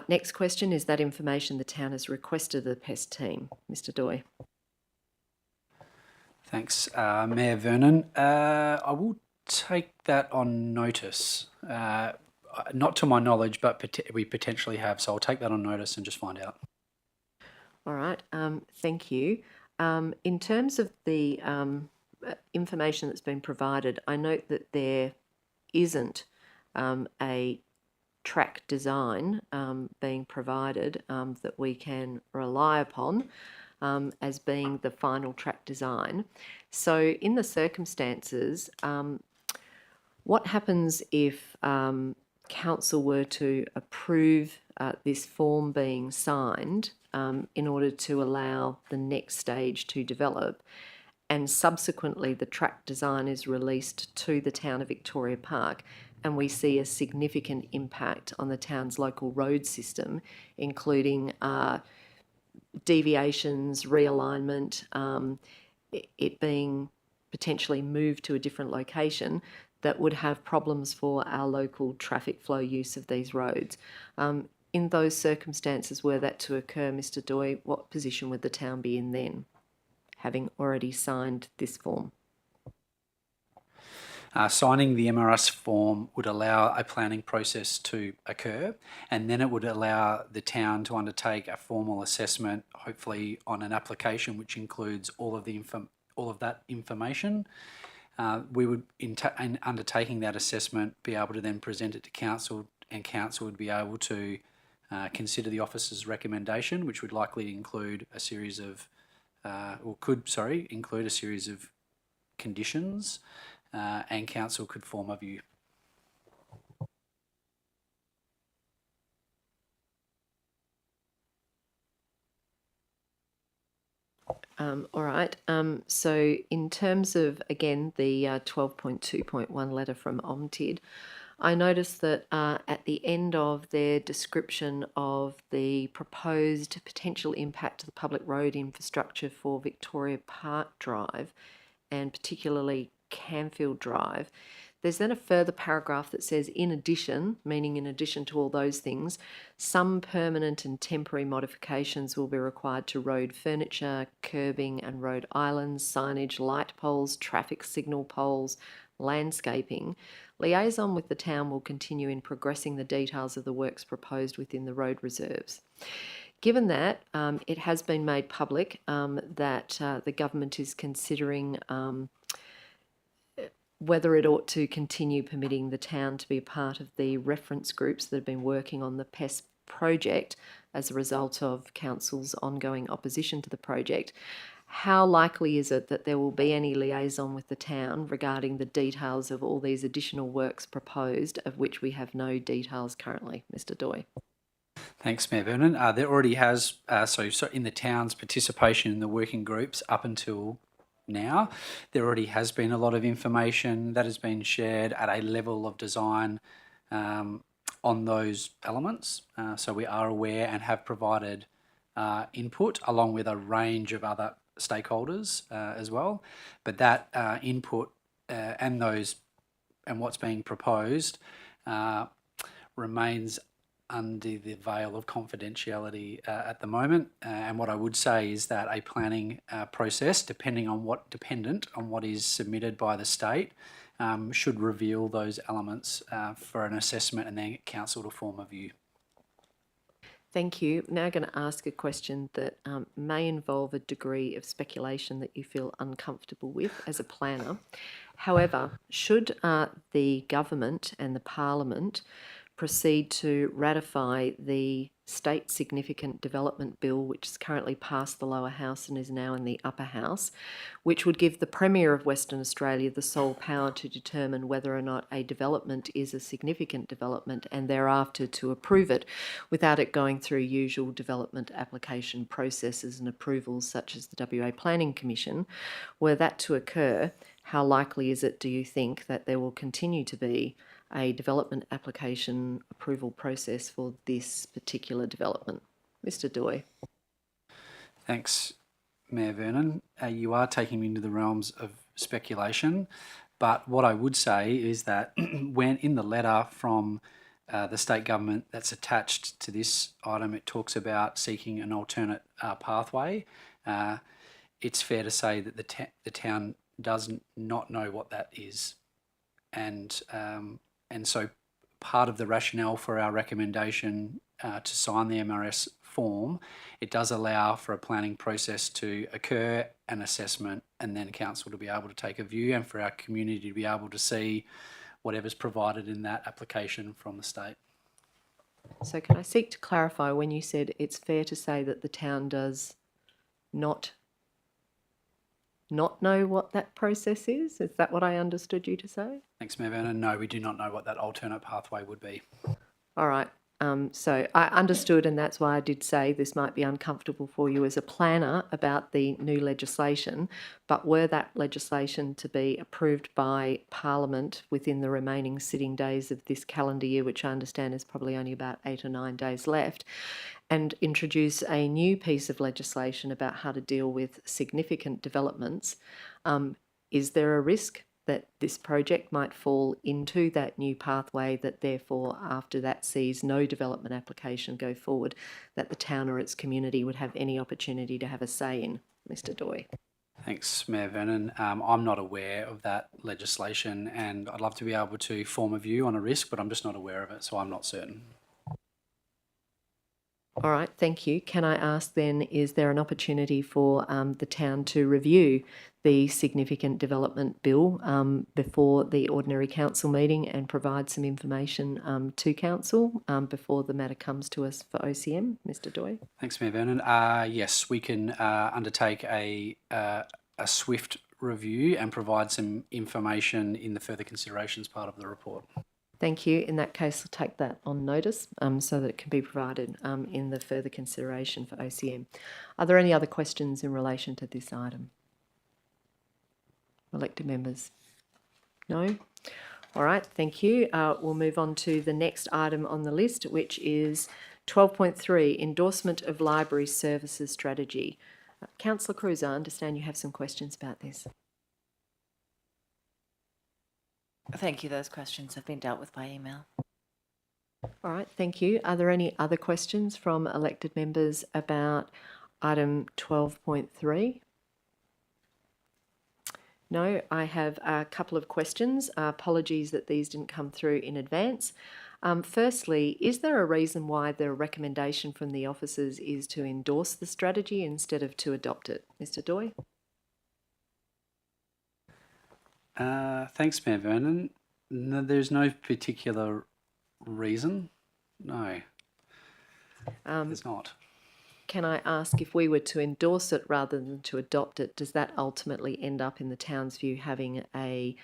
Next question, is that information the town has requested the PEST team? Mr. Doy? Thanks, Mayor Vernon. I will take that on notice. Not to my knowledge, but we potentially have, so I'll take that on notice and just find out. All right, thank you. In terms of the information that's been provided, I note that there isn't a track design being provided that we can rely upon as being the final track design. So in the circumstances, what happens if council were to approve this form being signed in order to allow the next stage to develop, and subsequently the track design is released to the town of Victoria Park, and we see a significant impact on the town's local road system, including deviations, realignment, it being potentially moved to a different location, that would have problems for our local traffic flow use of these roads. In those circumstances, were that to occur, Mr. Doy, what position would the town be in then, having already signed this form? Signing the MRS form would allow a planning process to occur, and then it would allow the town to undertake a formal assessment, hopefully on an application which includes all of that information. We would, in undertaking that assessment, be able to then present it to council, and council would be able to consider the officer's recommendation, which would likely include a series of, include a series of conditions, and council could form a view. All right. So in terms of, again, the 12.2.1 letter from OMTID, I noticed that at the end of their description of the proposed potential impact to the public road infrastructure for Victoria Park Drive, and particularly Camfield Drive, there's then a further paragraph that says, in addition, meaning in addition to all those things, some permanent and temporary modifications will be required to road furniture, curbing and road islands, signage, light poles, traffic signal poles, landscaping. Liaison with the town will continue in progressing the details of the works proposed within the road reserves. Given that, it has been made public that the government is considering whether it ought to continue permitting the town to be a part of the reference groups that have been working on the PESP project as a result of council's ongoing opposition to the project. How likely is it that there will be any liaison with the town regarding the details of all these additional works proposed, of which we have no details currently? Mr. Doy. Thanks, Mayor Vernon. There already has, so in the town's participation in the working groups up until now, there already has been a lot of information that has been shared at a level of design on those elements. So we are aware and have provided input along with a range of other stakeholders as well. But that input and what's being proposed remains under the veil of confidentiality at the moment. And what I would say is that a planning process, dependent on what is submitted by the state, should reveal those elements for an assessment and then get council to form a view. Thank you. Now going to ask a question that may involve a degree of speculation that you feel uncomfortable with as a planner. However, should the government and the parliament proceed to ratify the state significant development bill, which is currently passed the lower house and is now in the upper house, which would give the Premier of Western Australia the sole power to determine whether or not a development is a significant development and thereafter to approve it without it going through usual development application processes and approvals such as the WA Planning Commission. Were that to occur, how likely is it, do you think, that there will continue to be a development application approval process for this particular development? Mr. Doy. Thanks, Mayor Vernon. You are taking me into the realms of speculation, but what I would say is that when in the letter from the state government that's attached to this item, it talks about seeking an alternate pathway. It's fair to say that the town does not know what that is, and so part of the rationale for our recommendation to sign the MRS form, it does allow for a planning process to occur, an assessment, and then council to be able to take a view, and for our community to be able to see whatever's provided in that application from the state. So can I seek to clarify when you said it's fair to say that the town does not know what that process is? Is that what I understood you to say? Thanks, Mayor Vernon. No, we do not know what that alternate pathway would be. All right. So I understood, and that's why I did say this might be uncomfortable for you as a planner about the new legislation, but were that legislation to be approved by Parliament within the remaining sitting days of this calendar year, which I understand is probably only about 8 or 9 days left, and introduce a new piece of legislation about how to deal with significant developments, is there a risk that this project might fall into that new pathway, that therefore after that sees no development application go forward, that the town or its community would have any opportunity to have a say in? Mr. Doy. Thanks, Mayor Vernon. I'm not aware of that legislation, and I'd love to be able to form a view on a risk, but I'm just not aware of it, so I'm not certain. All right, thank you. Can I ask then, is there an opportunity for the town to review the significant development bill before the ordinary council meeting and provide some information to council before the matter comes to us for OCM? Mr. Doy. Thanks, Mayor Vernon. Yes, we can undertake a swift review and provide some information in the further considerations part of the report. Thank you. In that case, I'll take that on notice so that it can be provided in the further consideration for OCM. Are there any other questions in relation to this item? Elected members? No? All right, thank you. We'll move on to the next item on the list, which is 12.3, Endorsement of Library Services Strategy. Councillor Cruz, I understand you have some questions about this. Thank you. Those questions have been dealt with by email. All right, thank you. Are there any other questions from elected members about item 12.3? No, I have a couple of questions. Apologies that these didn't come through in advance. Firstly, is there a reason why the recommendation from the officers is to endorse the strategy instead of to adopt it? Mr. Doy? Thanks, Mayor Vernon. No, there's no particular reason. No, there's not. Can I ask, if we were to endorse it rather than to adopt it, does that ultimately end up in the town's view having a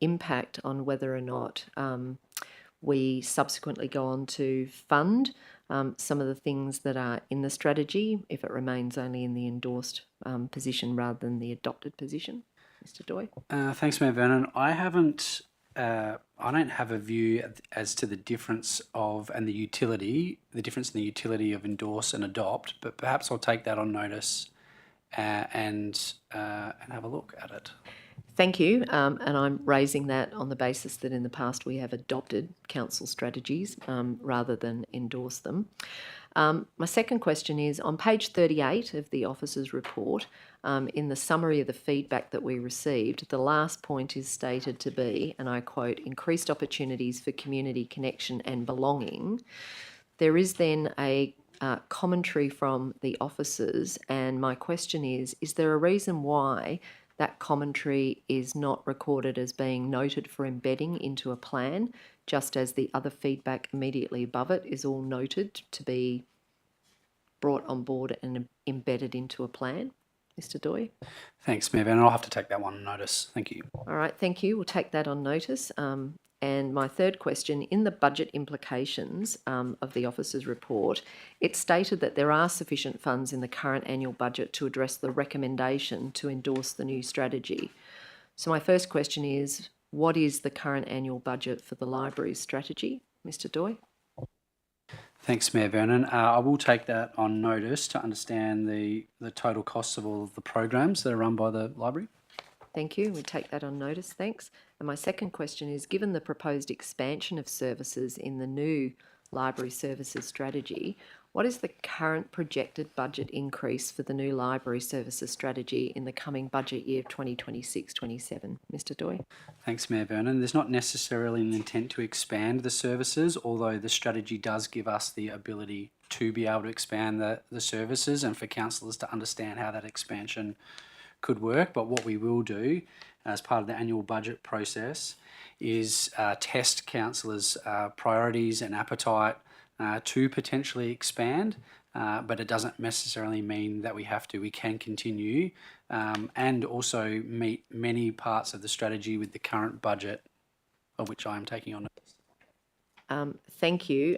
impact on whether or not we subsequently go on to fund some of the things that are in the strategy if it remains only in the endorsed position rather than the adopted position? Mr. Doy. Thanks, Mayor Vernon. I don't have a view as to the difference in the utility of endorse and adopt, but perhaps I'll take that on notice and have a look at it. Thank you, and I'm raising that on the basis that in the past we have adopted council strategies rather than endorse them. My second question is on page 38 of the officer's report, in the summary of the feedback that we received, the last point is stated to be, and I quote, increased opportunities for community connection and belonging. There is then a commentary from the officers, and my question is there a reason why that commentary is not recorded as being noted for embedding into a plan, just as the other feedback immediately above it is all noted to be brought on board and embedded into a plan? Mr. Doy? Thanks, Mayor Vernon. I'll have to take that one on notice. Thank you. All right, thank you. We'll take that on notice. And my third question, in the budget implications of the officer's report, it stated that there are sufficient funds in the current annual budget to address the recommendation to endorse the new strategy. So my first question is, what is the current annual budget for the library's strategy? Mr. Doy? Thanks, Mayor Vernon. I will take that on notice to understand the total costs of all of the programs that are run by the library. Thank you. We take that on notice. Thanks. And my second question is, given the proposed expansion of services in the new library services strategy, what is the current projected budget increase for the new library services strategy in the coming budget year of 2026-27? Mr. Doy? Thanks, Mayor Vernon. There's not necessarily an intent to expand the services, although the strategy does give us the ability to be able to expand the services and for councillors to understand how that expansion could work. But what we will do as part of the annual budget process is test councillors' priorities and appetite to potentially expand, but it doesn't necessarily mean that we have to. We can continue and also meet many parts of the strategy with the current budget, of which I am taking on notice. Thank you.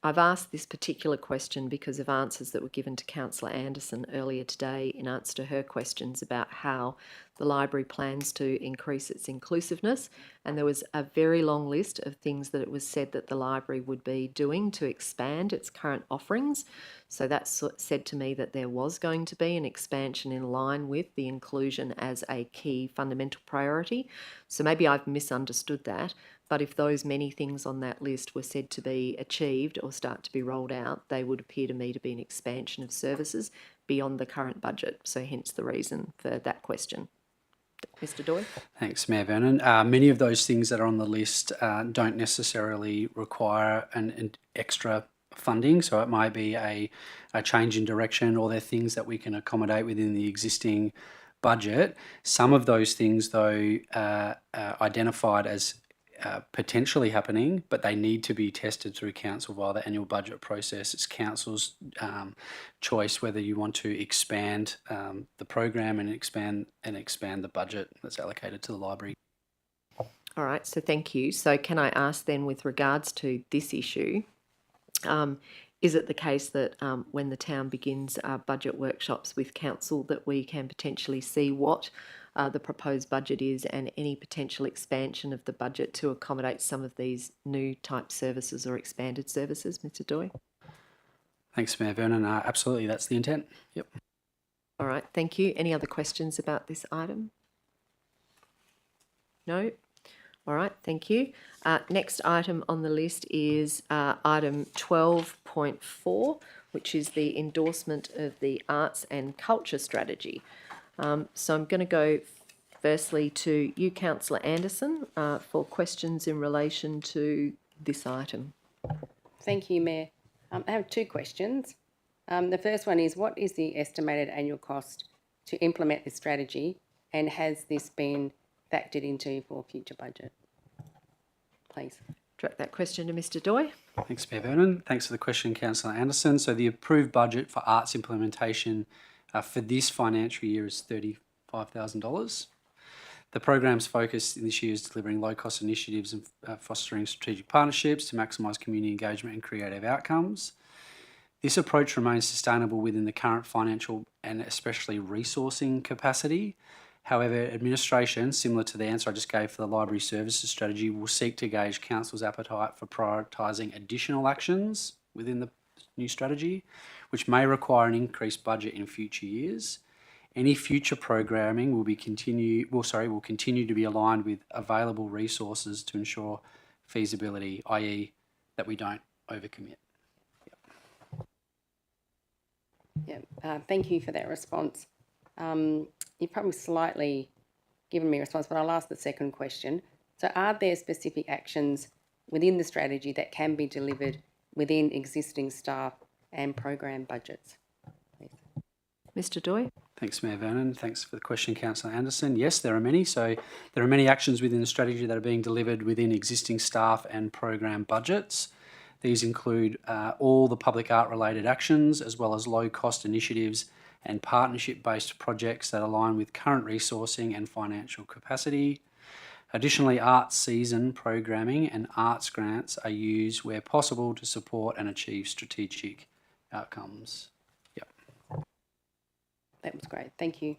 I've asked this particular question because of answers that were given to Councillor Anderson earlier today in answer to her questions about how the library plans to increase its inclusiveness, and there was a very long list of things that it was said that the library would be doing to expand its current offerings. So that said to me that there was going to be an expansion in line with the inclusion as a key fundamental priority. So maybe I've misunderstood that. But if those many things on that list were said to be achieved or start to be rolled out, they would appear to me to be an expansion of services beyond the current budget. So hence the reason for that question. Mr. Doy? Thanks, Mayor Vernon. Many of those things that are on the list don't necessarily require an extra funding, so it might be a change in direction, or they're things that we can accommodate within the existing budget. Some of those things, though, identified as potentially happening, but they need to be tested through council via the annual budget process. It's council's choice whether you want to expand the program and expand the budget that's allocated to the library. All right, so thank you. So can I ask then, with regards to this issue, is it the case that when the town begins budget workshops with council that we can potentially see what the proposed budget is and any potential expansion of the budget to accommodate some of these new type services or expanded services, Mr. Doy? Thanks, Mayor Vernon. Absolutely, that's the intent. Yep. All right, thank you. Any other questions about this item? No? All right, thank you. Next item on the list is item 12.4, which is the endorsement of the arts and culture strategy. So I'm going to go firstly to you, Councillor Anderson, for questions in relation to this item. Thank you, Mayor. I have two questions. The first one is, what is the estimated annual cost to implement this strategy, and has this been factored into for future budget? Please. Direct that question to Mr. Doy. Thanks, Mayor Vernon. Thanks for the question, Councillor Anderson. So the approved budget for arts implementation for this financial year is $35,000. The program's focus in this year is delivering low-cost initiatives and fostering strategic partnerships to maximise community engagement and creative outcomes. This approach remains sustainable within the current financial and especially resourcing capacity. However, administration, similar to the answer I just gave for the library services strategy, will seek to gauge council's appetite for prioritising additional actions within the new strategy, which may require an increased budget in future years. Any future programming will continue to be aligned with available resources to ensure feasibility, i.e. that we don't overcommit. Thank you for that response. You've probably slightly given me a response, but I'll ask the second question. So are there specific actions within the strategy that can be delivered within existing staff and program budgets? Mr. Doy? Thanks, Mayor Vernon. Thanks for the question, Councillor Anderson. Yes, there are many. So there are many actions within the strategy that are being delivered within existing staff and program budgets. These include all the public art related actions, as well as low cost initiatives and partnership based projects that align with current resourcing and financial capacity. Additionally, arts season programming and arts grants are used where possible to support and achieve strategic outcomes. That was great. Thank you.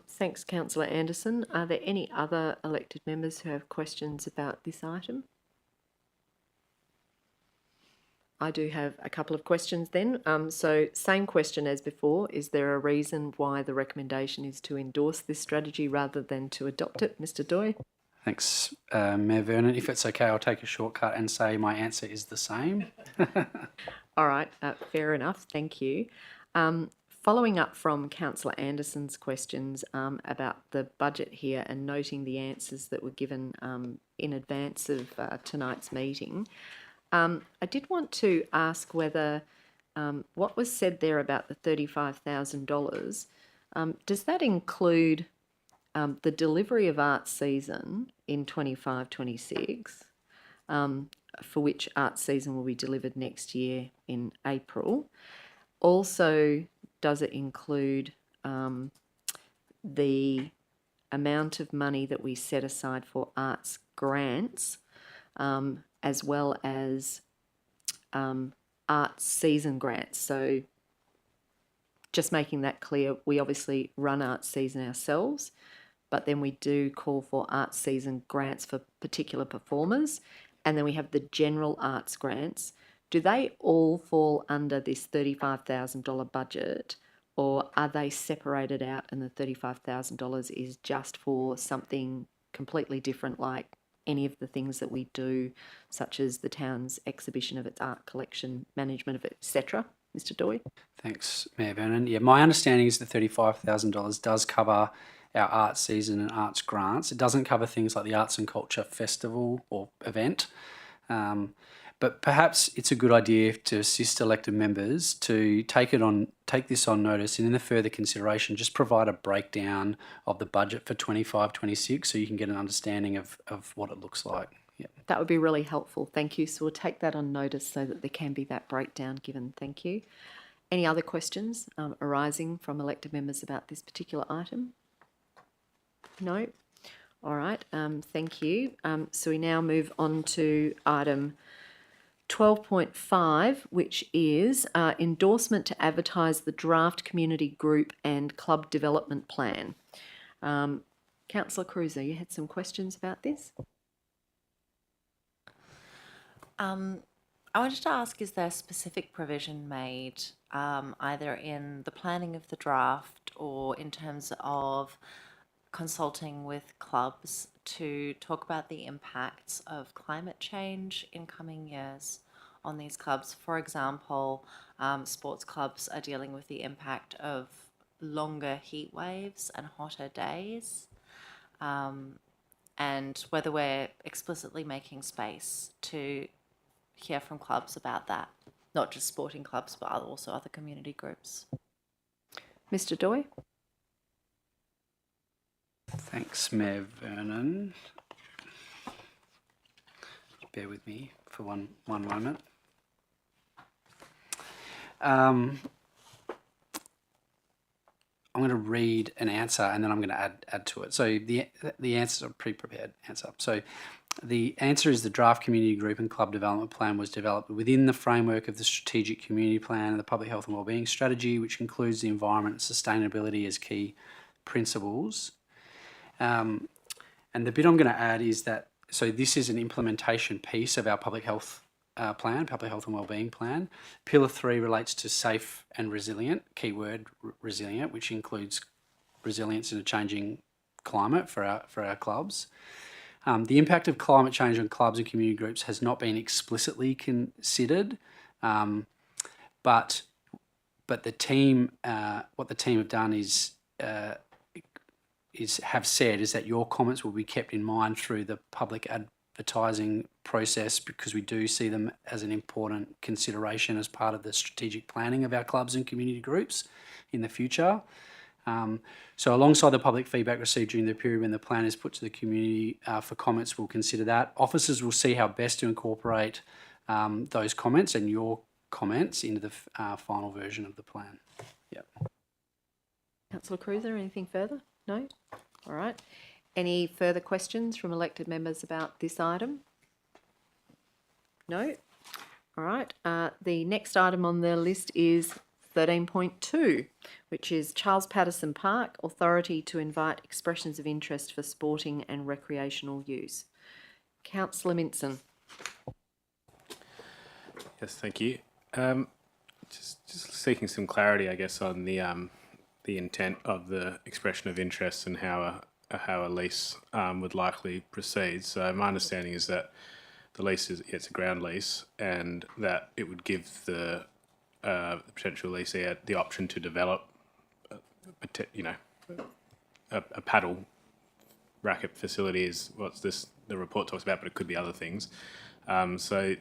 Thanks, Councillor Anderson. Are there any other elected members who have questions about this item? I do have a couple of questions then. So same question as before. Is there a reason why the recommendation is to endorse this strategy rather than to adopt it? Mr. Doy? Thanks, Mayor Vernon. If it's okay, I'll take a shortcut and say my answer is the same. All right, fair enough. Thank you. Following up from Councillor Anderson's questions about the budget here and noting the answers that were given in advance of tonight's meeting, I did want to ask whether what was said there about the $35,000, does that include the delivery of Arts Season in 25-26, for which Arts Season will be delivered next year in April? Also, does it include the amount of money that we set aside for arts grants, as well as arts season grants? So just making that clear, we obviously run arts season ourselves, but then we do call for arts season grants for particular performers, and then we have the general arts grants. Do they all fall under this $35,000 budget, or are they separated out and the $35,000 is just for something completely different, like any of the things that we do, such as the town's exhibition of its art collection, management of it, etc.? Mr. Doy? Thanks, Mayor Vernon. Yeah, my understanding is the $35,000 does cover our arts season and arts grants. It doesn't cover things like the Arts and Culture Festival or event. But perhaps it's a good idea to assist elected members to take this on notice, and in the further consideration, just provide a breakdown of the budget for 25-26 so you can get an understanding of what it looks like. Yeah. That would be really helpful. Thank you. So we'll take that on notice so that there can be that breakdown given. Thank you. Any other questions arising from elected members about this particular item? No? All right. Thank you. So we now move on to item 12.5, which is endorsement to advertise the draft community group and club development plan. Councillor Cruiser, you had some questions about this? I wanted to ask, is there a specific provision made either in the planning of the draft or in terms of consulting with clubs to talk about the impacts of climate change in coming years on these clubs? For example, sports clubs are dealing with the impact of longer heat waves and hotter days, and whether we're explicitly making space to hear from clubs about that, not just sporting clubs, but also other community groups. Mr. Doy? Thanks, Mayor Vernon. Bear with me for one moment. I'm going to read an answer and then I'm going to add to it. So the answer is a pre-prepared answer. So the answer is the draft community group and club development plan was developed within the framework of the strategic community plan and the public health and wellbeing strategy, which includes the environment and sustainability as key principles. And the bit I'm going to add is that, so this is an implementation piece of our public health plan, public health and wellbeing plan. Pillar 3 relates to safe and resilient, keyword resilient, which includes resilience in a changing climate for our clubs. The impact of climate change on clubs and community groups has not been explicitly considered, but the team, what the team have done is have said is that your comments will be kept in mind through the public advertising process, because we do see them as an important consideration as part of the strategic planning of our clubs and community groups in the future. So alongside the public feedback received during the period when the plan is put to the community for comments, we'll consider that. Officers will see how best to incorporate those comments and your comments into the final version of the plan. Yep. Councillor Cruiser, anything further? No? All right. Any further questions from elected members about this item? No? All right. The next item on the list is 13.2, which is Charles Patterson Park, authority to invite expressions of interest for sporting and recreational use. Councillor Minson. Yes, thank you. Just seeking some clarity, I guess, on the intent of the expression of interest and how a lease would likely proceed. So my understanding is that the lease it's a ground lease, and that it would give the potential lessee the option to develop, a paddle racket facility is what the report talks about, but it could be other things. So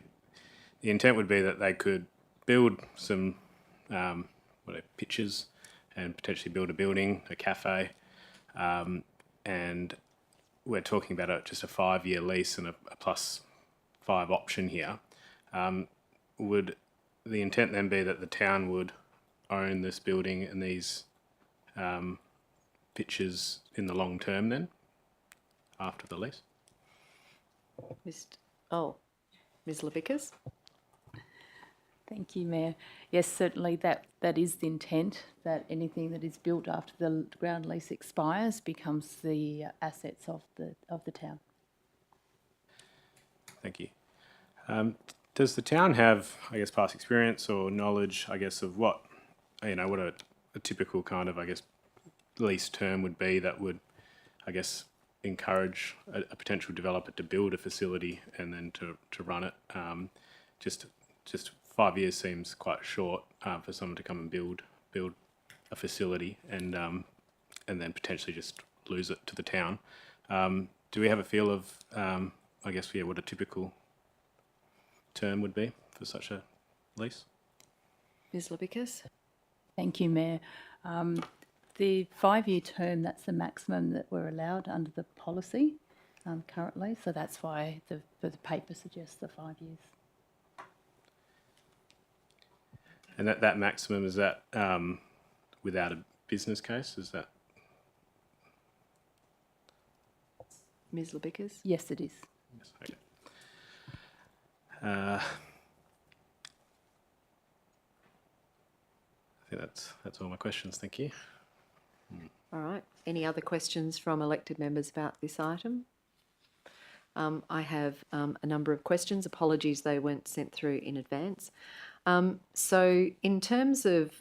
the intent would be that they could build some pitches and potentially build a building, a cafe, and we're talking about just a 5-year lease and a +5 option here. Would the intent then be that the town would own this building and these pitches in the long term then, after the lease? Ms. Levickers. Thank you, Mayor. Yes, certainly that is the intent, that anything that is built after the ground lease expires becomes the assets of the town. Thank you. Does the town have, I guess, past experience or knowledge, I guess, of what a typical kind of, I guess, lease term would be that would, I guess, encourage a potential developer to build a facility and then to run it? Just 5 years seems quite short for someone to come and build a facility and then potentially just lose it to the town. Do we have a feel of, I guess, what a typical term would be for such a lease? Ms. Levickers. Thank you, Mayor. The 5-year term, that's the maximum that we're allowed under the policy currently, so that's why the paper suggests the 5 years. And that maximum, is that without a business case? Is that? Ms. Levickers. Yes, it is. Yes, okay. I think that's all my questions. Thank you. All right. Any other questions from elected members about this item? I have a number of questions. Apologies, they weren't sent through in advance. So in terms of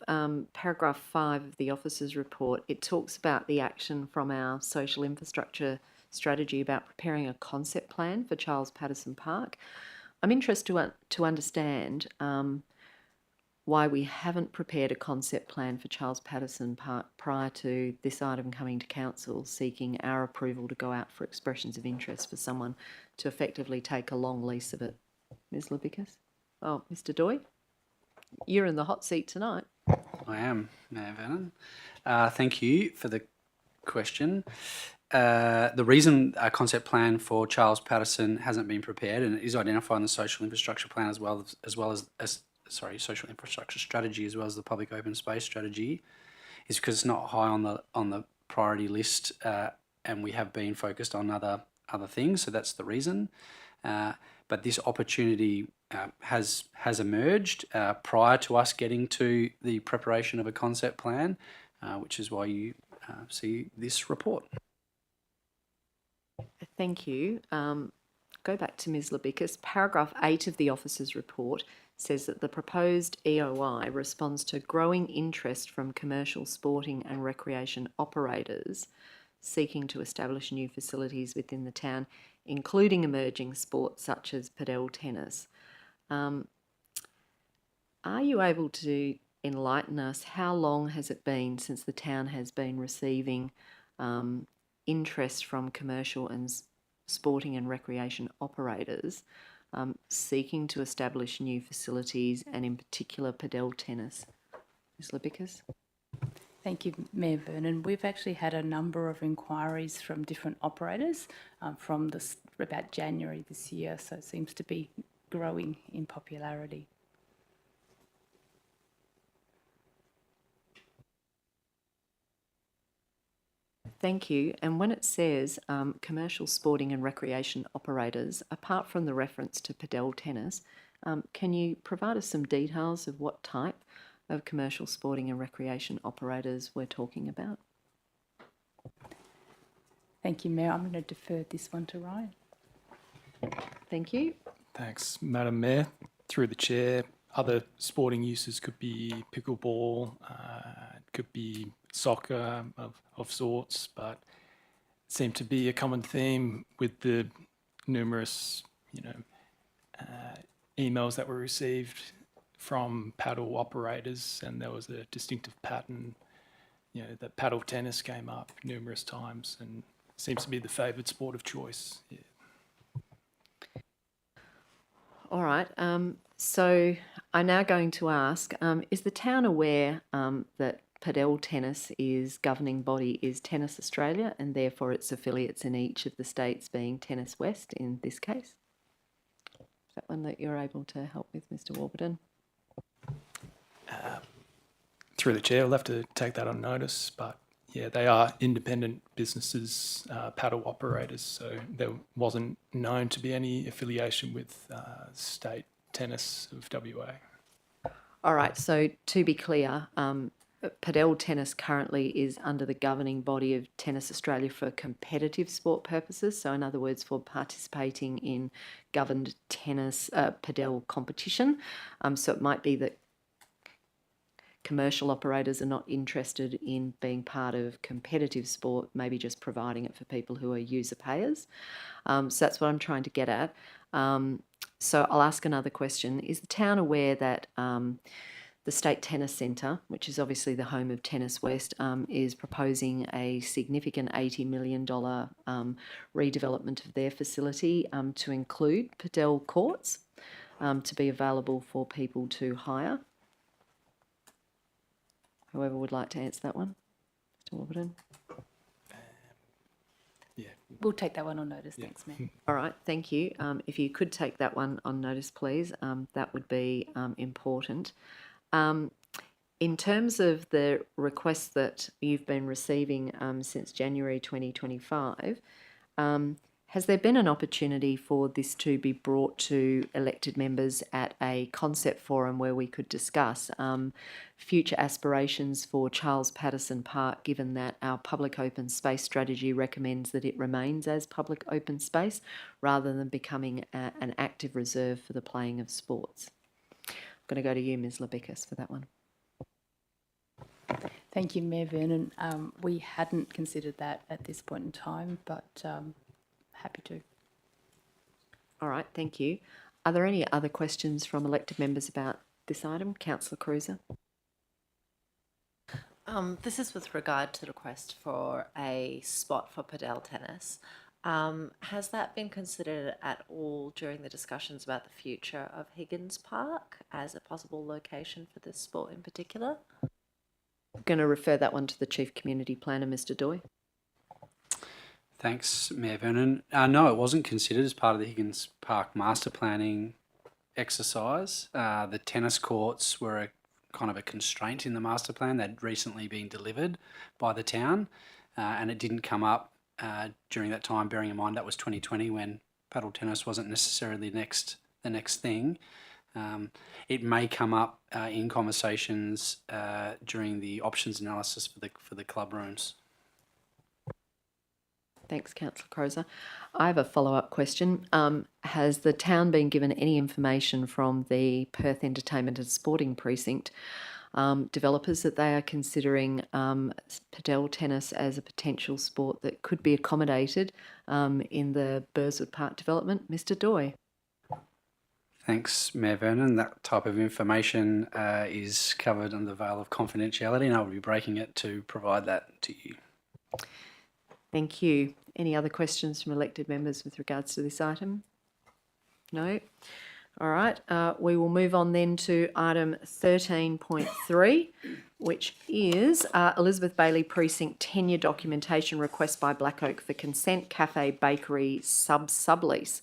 paragraph 5 of the officer's report, it talks about the action from our social infrastructure strategy about preparing a concept plan for Charles Patterson Park. I'm interested to understand why we haven't prepared a concept plan for Charles Patterson Park prior to this item coming to council, seeking our approval to go out for expressions of interest for someone to effectively take a long lease of it. Ms. Levickers? Oh, Mr. Doy? You're in the hot seat tonight. I am, Mayor Vernon. Thank you for the question. The reason a concept plan for Charles Patterson hasn't been prepared, and it is identified in the social infrastructure plan as well as social infrastructure strategy as well as the public open space strategy, is because it's not high on the priority list, and we have been focused on other things. So that's the reason. But this opportunity has emerged prior to us getting to the preparation of a concept plan, which is why you see this report. Thank you. go back to Ms Labicus. Paragraph 8 of the officer's report says that the proposed EOI responds to growing interest from commercial, sporting and recreation operators seeking to establish new facilities within the town, including emerging sports such as padel tennis. Are you able to enlighten us, how long has it been since the town has been receiving interest from commercial and sporting and recreation operators seeking to establish new facilities, and in particular padel tennis? Ms Labicus? Thank you, Mayor Vernon. We've actually had a number of inquiries from different operators from about January this year, so it seems to be growing in popularity. Thank you. And when it says commercial, sporting and recreation operators, apart from the reference to padel tennis, can you provide us some details of what type of commercial, sporting and recreation operators we're talking about? Thank you, Mayor. I'm going to defer this one to Ryan. Thank you. Thanks, Madam Mayor. Through the chair, other sporting uses could be pickleball, could be soccer of sorts, but it seemed to be a common theme with the numerous, emails that were received from paddle operators, and there was a distinctive pattern, that paddle tennis came up numerous times and seems to be the favoured sport of choice. Yeah. All right. So I'm now going to ask, is the town aware that padel tennis is governing body is Tennis Australia, and therefore its affiliates in each of the states being Tennis West in this case? Is that one that you're able to help with, Mr Warburton? Through the chair, I'll have to take that on notice, but yeah, they are independent businesses, paddle operators, so there wasn't known to be any affiliation with state tennis of WA. All right, so to be clear, padel tennis currently is under the governing body of Tennis Australia for competitive sport purposes, so in other words, for participating in governed tennis padel competition. So it might be that commercial operators are not interested in being part of competitive sport, maybe just providing it for people who are user payers. So that's what I'm trying to get at. So I'll ask another question. Is the town aware that the State Tennis Centre, which is obviously the home of Tennis West, is proposing a significant $80 million redevelopment of their facility to include padel courts to be available for people to hire? Whoever would like to answer that one. Mr Warburton. Yeah. We'll take that one on notice. Thanks, Mayor. All right, thank you. If you could take that one on notice, please, that would be important. In terms of the requests that you've been receiving since January 2025, has there been an opportunity for this to be brought to elected members at a concept forum where we could discuss future aspirations for Charles Patterson Park, given that our public open space strategy recommends that it remains as public open space rather than becoming an active reserve for the playing of sports? I'm going to go to you, Ms Labicus, for that one. Thank you, Mayor Vernon. We hadn't considered that at this point in time, but happy to. All right, thank you. Are there any other questions from elected members about this item? Councillor Cruiser. This is with regard to the request for a spot for padel tennis. Has that been considered at all during the discussions about the future of Higgins Park as a possible location for this sport in particular? I'm going to refer that one to the Chief Community Planner, Mr Doy. Thanks, Mayor Vernon. No, it wasn't considered as part of the Higgins Park master planning exercise. The tennis courts were a kind of a constraint in the master plan that had recently been delivered by the town, and it didn't come up during that time, bearing in mind that was 2020 when paddle tennis wasn't necessarily the next thing. It may come up in conversations during the options analysis for the club rooms. Thanks, Councillor Crozer. I have a follow-up question. Has the town been given any information from the Perth Entertainment and Sporting Precinct developers that they are considering padel tennis as a potential sport that could be accommodated in the Burswood Park development? Mr. Doy. Thanks, Mayor Vernon. That type of information is covered under the veil of confidentiality, and I will be breaking it to provide that to you. Thank you. Any other questions from elected members with regards to this item? No? All right. We will move on then to item 13.3, which is Elizabeth Bailey Precinct tenure documentation request by Black Oak for consent cafe bakery sublease.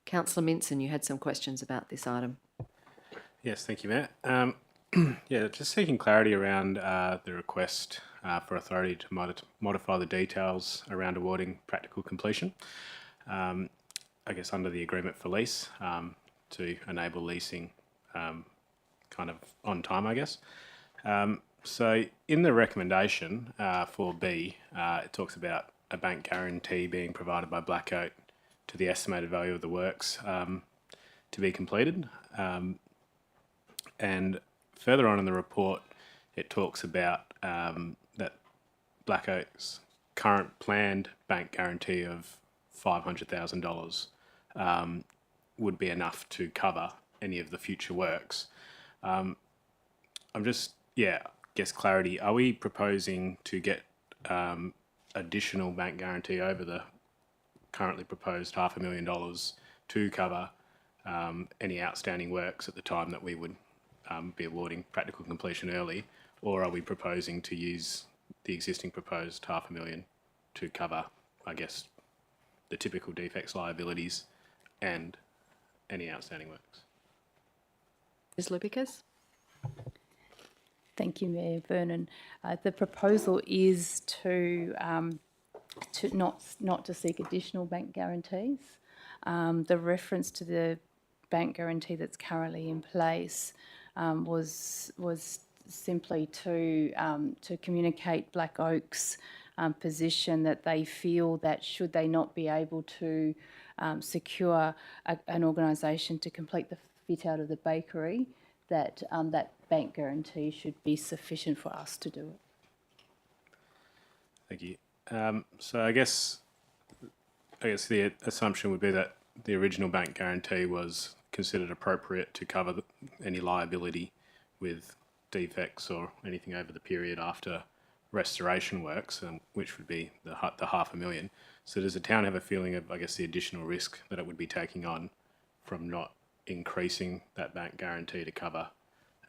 Councillor Minson, you had some questions about this item. Yes, thank you, Matt. Yeah, just seeking clarity around the request for authority to modify the details around awarding practical completion. I guess under the agreement for lease to enable leasing kind of on time, I guess. So in the recommendation for B, it talks about a bank guarantee being provided by Black Oak to the estimated value of the works to be completed. And further on in the report, it talks about that Black Oak's current planned bank guarantee of $500,000 would be enough to cover any of the future works. I'm just, guess clarity. Are we proposing to get additional bank guarantee over the currently proposed $500,000 to cover any outstanding works at the time that we would be awarding practical completion early, or are we proposing to use the existing proposed $500,000 to cover, I guess, the typical defects liabilities and any outstanding works? Ms. Lubicas? Thank you, Mayor Vernon. The proposal is to not to seek additional bank guarantees. The reference to the bank guarantee that's currently in place was simply to communicate Black Oak's position that they feel that should they not be able to secure an organisation to complete the fit out of the bakery, that that bank guarantee should be sufficient for us to do it. Thank you. So I guess the assumption would be that the original bank guarantee was considered appropriate to cover any liability with defects or anything over the period after restoration works, which would be the $500,000. So does the town have a feeling of, I guess, the additional risk that it would be taking on from not increasing that bank guarantee to cover,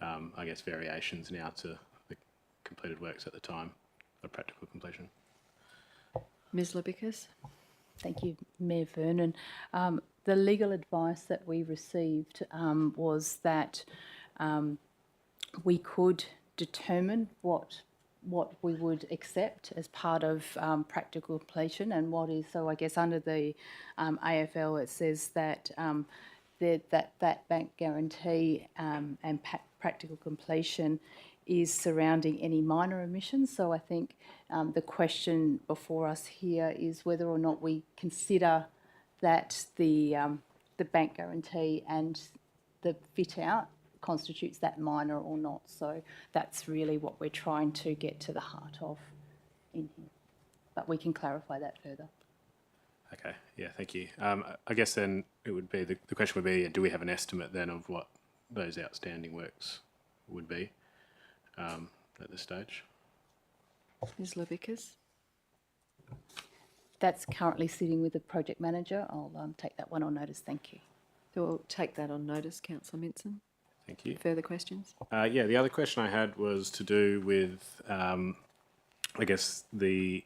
I guess, variations now to the completed works at the time of practical completion? Ms. Lubicas? Thank you, Mayor Vernon. The legal advice that we received was that we could determine what we would accept as part of practical completion and what is. So I guess under the AFL it says that that bank guarantee and practical completion is surrounding any minor omissions. So I think the question before us here is whether or not we consider that the bank guarantee and the fit out constitutes that minor or not. So that's really what we're trying to get to the heart of in here. But we can clarify that further. Okay, yeah, thank you. I guess then it would be, the question would be, do we have an estimate then of what those outstanding works would be at this stage? Ms. Lubicas? That's currently sitting with the project manager. I'll take that one on notice. Thank you. So we'll take that on notice, Councillor Minson. Thank you. Further questions? Yeah, the other question I had was to do with, I guess, the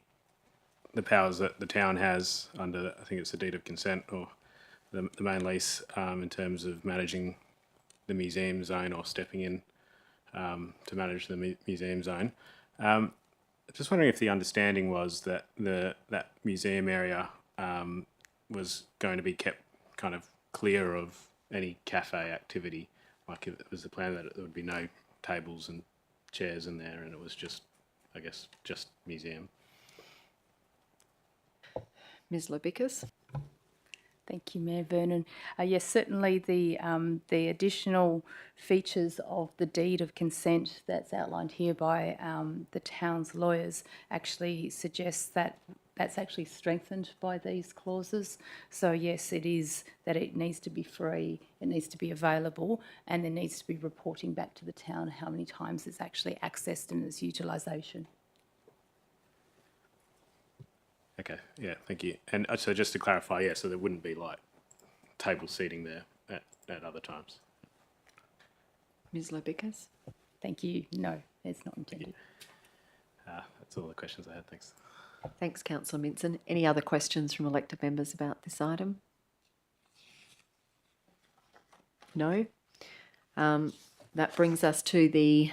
powers that the town has under, I think it's the deed of consent or the main lease, in terms of managing the museum zone or stepping in to manage the museum zone. Just wondering if the understanding was that that museum area was going to be kept kind of clear of any cafe activity. Like if it was the plan that there would be no tables and chairs in there and it was just, I guess, just museum. Ms Lebicus. Thank you, Mayor Vernon. Yes, certainly the additional features of the deed of consent that's outlined here by the town's lawyers actually suggests that that's actually strengthened by these clauses. So yes, it is that it needs to be free, it needs to be available, and there needs to be reporting back to the town how many times it's actually accessed and its utilisation. Okay, yeah, thank you. And so just to clarify, yeah, so there wouldn't be like table seating there at other times. Ms Lebicus. Thank you. No, it's not intended. That's all the questions I had, thanks. Thanks, Councillor Minson. Any other questions from elected members about this item? No? That brings us to the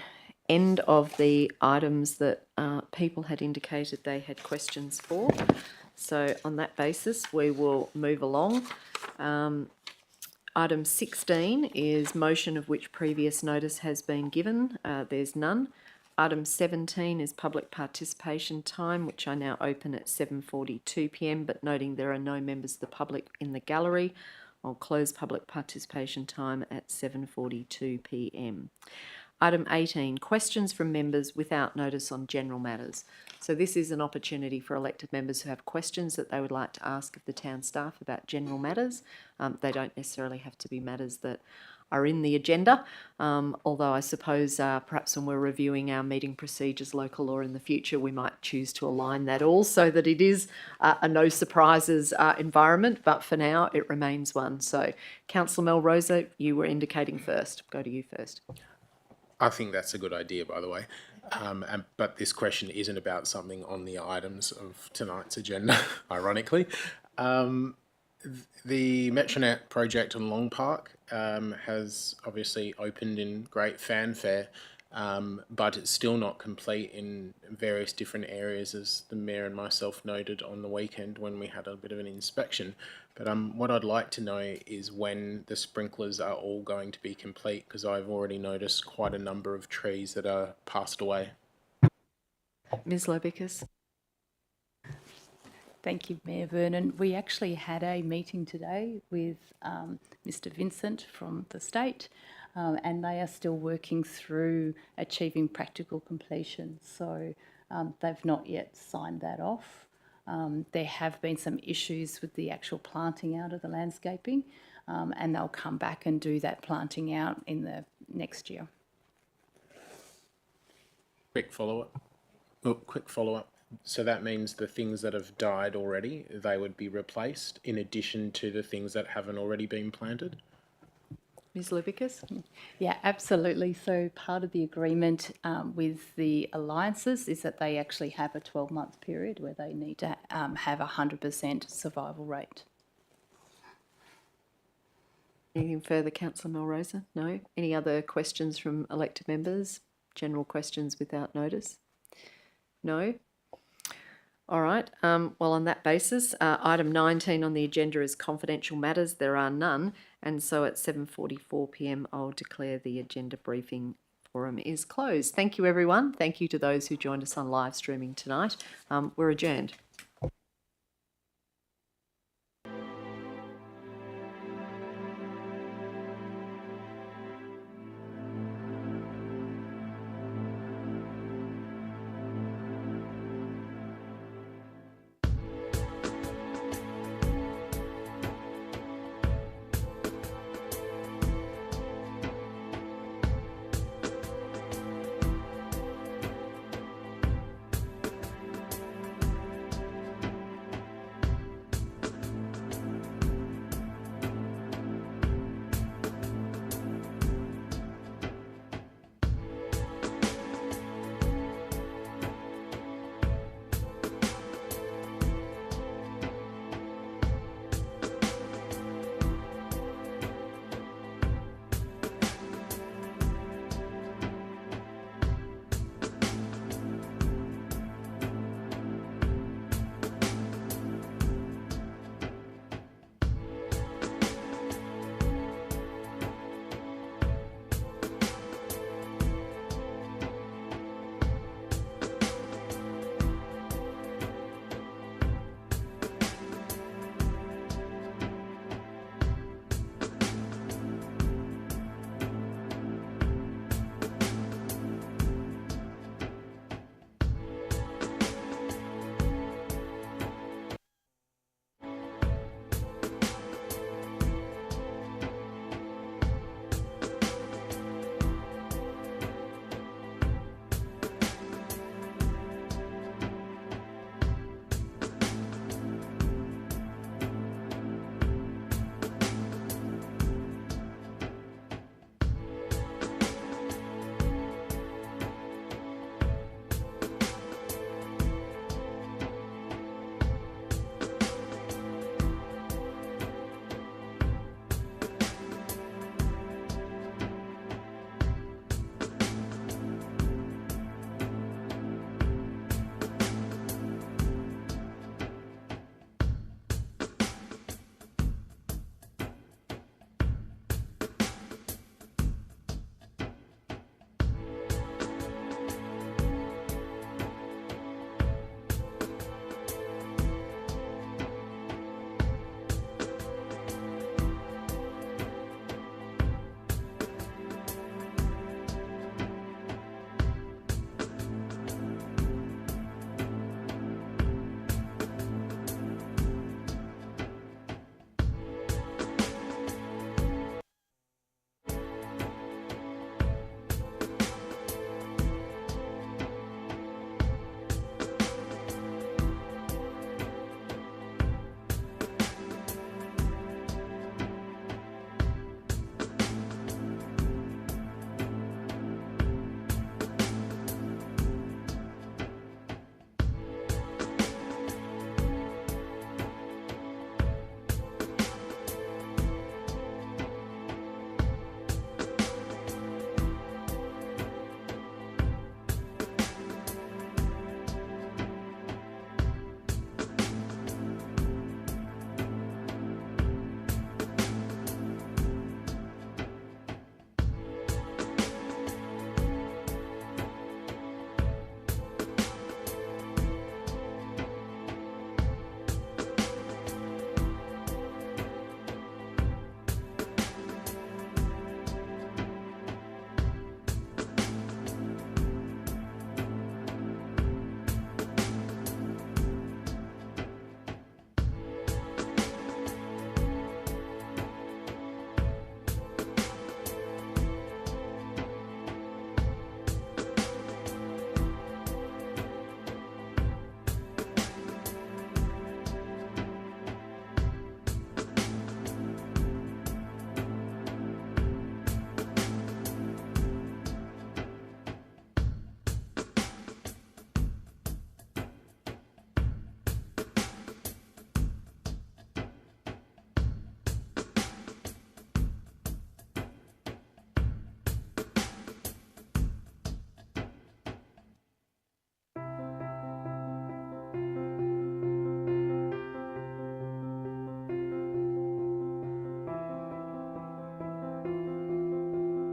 end of the items that people had indicated they had questions for. So on that basis, we will move along. Item 16 is motion of which previous notice has been given. There's none. Item 17 is public participation time, which I now open at 7:42 p.m, but noting there are no members of the public in the gallery, I'll close public participation time at 7:42 p.m. Item 18, questions from members without notice on general matters. So this is an opportunity for elected members who have questions that they would like to ask of the town staff about general matters. They don't necessarily have to be matters that are in the agenda, although I suppose perhaps when we're reviewing our meeting procedures, local law in the future, we might choose to align that all so that it is a no surprises environment, but for now it remains one. So Councillor Melrosa, you were indicating first. Go to you first. I think that's a good idea, by the way. But this question isn't about something on the items of tonight's agenda, ironically. The Metronet project in Long Park has obviously opened in great fanfare, but it's still not complete in various different areas, as the Mayor and myself noted on the weekend when we had a bit of an inspection. But what I'd like to know is when the sprinklers are all going to be complete, because I've already noticed quite a number of trees that are passed away. Ms Lebicus. Thank you, Mayor Vernon. We actually had a meeting today with Mr Vincent from the state, and they are still working through achieving practical completion. So they've not yet signed that off. There have been some issues with the actual planting out of the landscaping, and they'll come back and do that planting out in the next year. Quick follow-up. So that means the things that have died already, they would be replaced in addition to the things that haven't already been planted? Ms Lebicus. Yeah, absolutely. So part of the agreement with the alliances is that they actually have a 12-month period where they need to have 100% survival rate. Anything further, Councillor Melrosa? No? Any other questions from elected members? General questions without notice? No? All right. Well, on that basis, item 19 on the agenda is confidential matters. There are none. And so at 7:44 p.m, I'll declare the agenda briefing forum is closed. Thank you, everyone. Thank you to those who joined us on live streaming tonight. We're adjourned.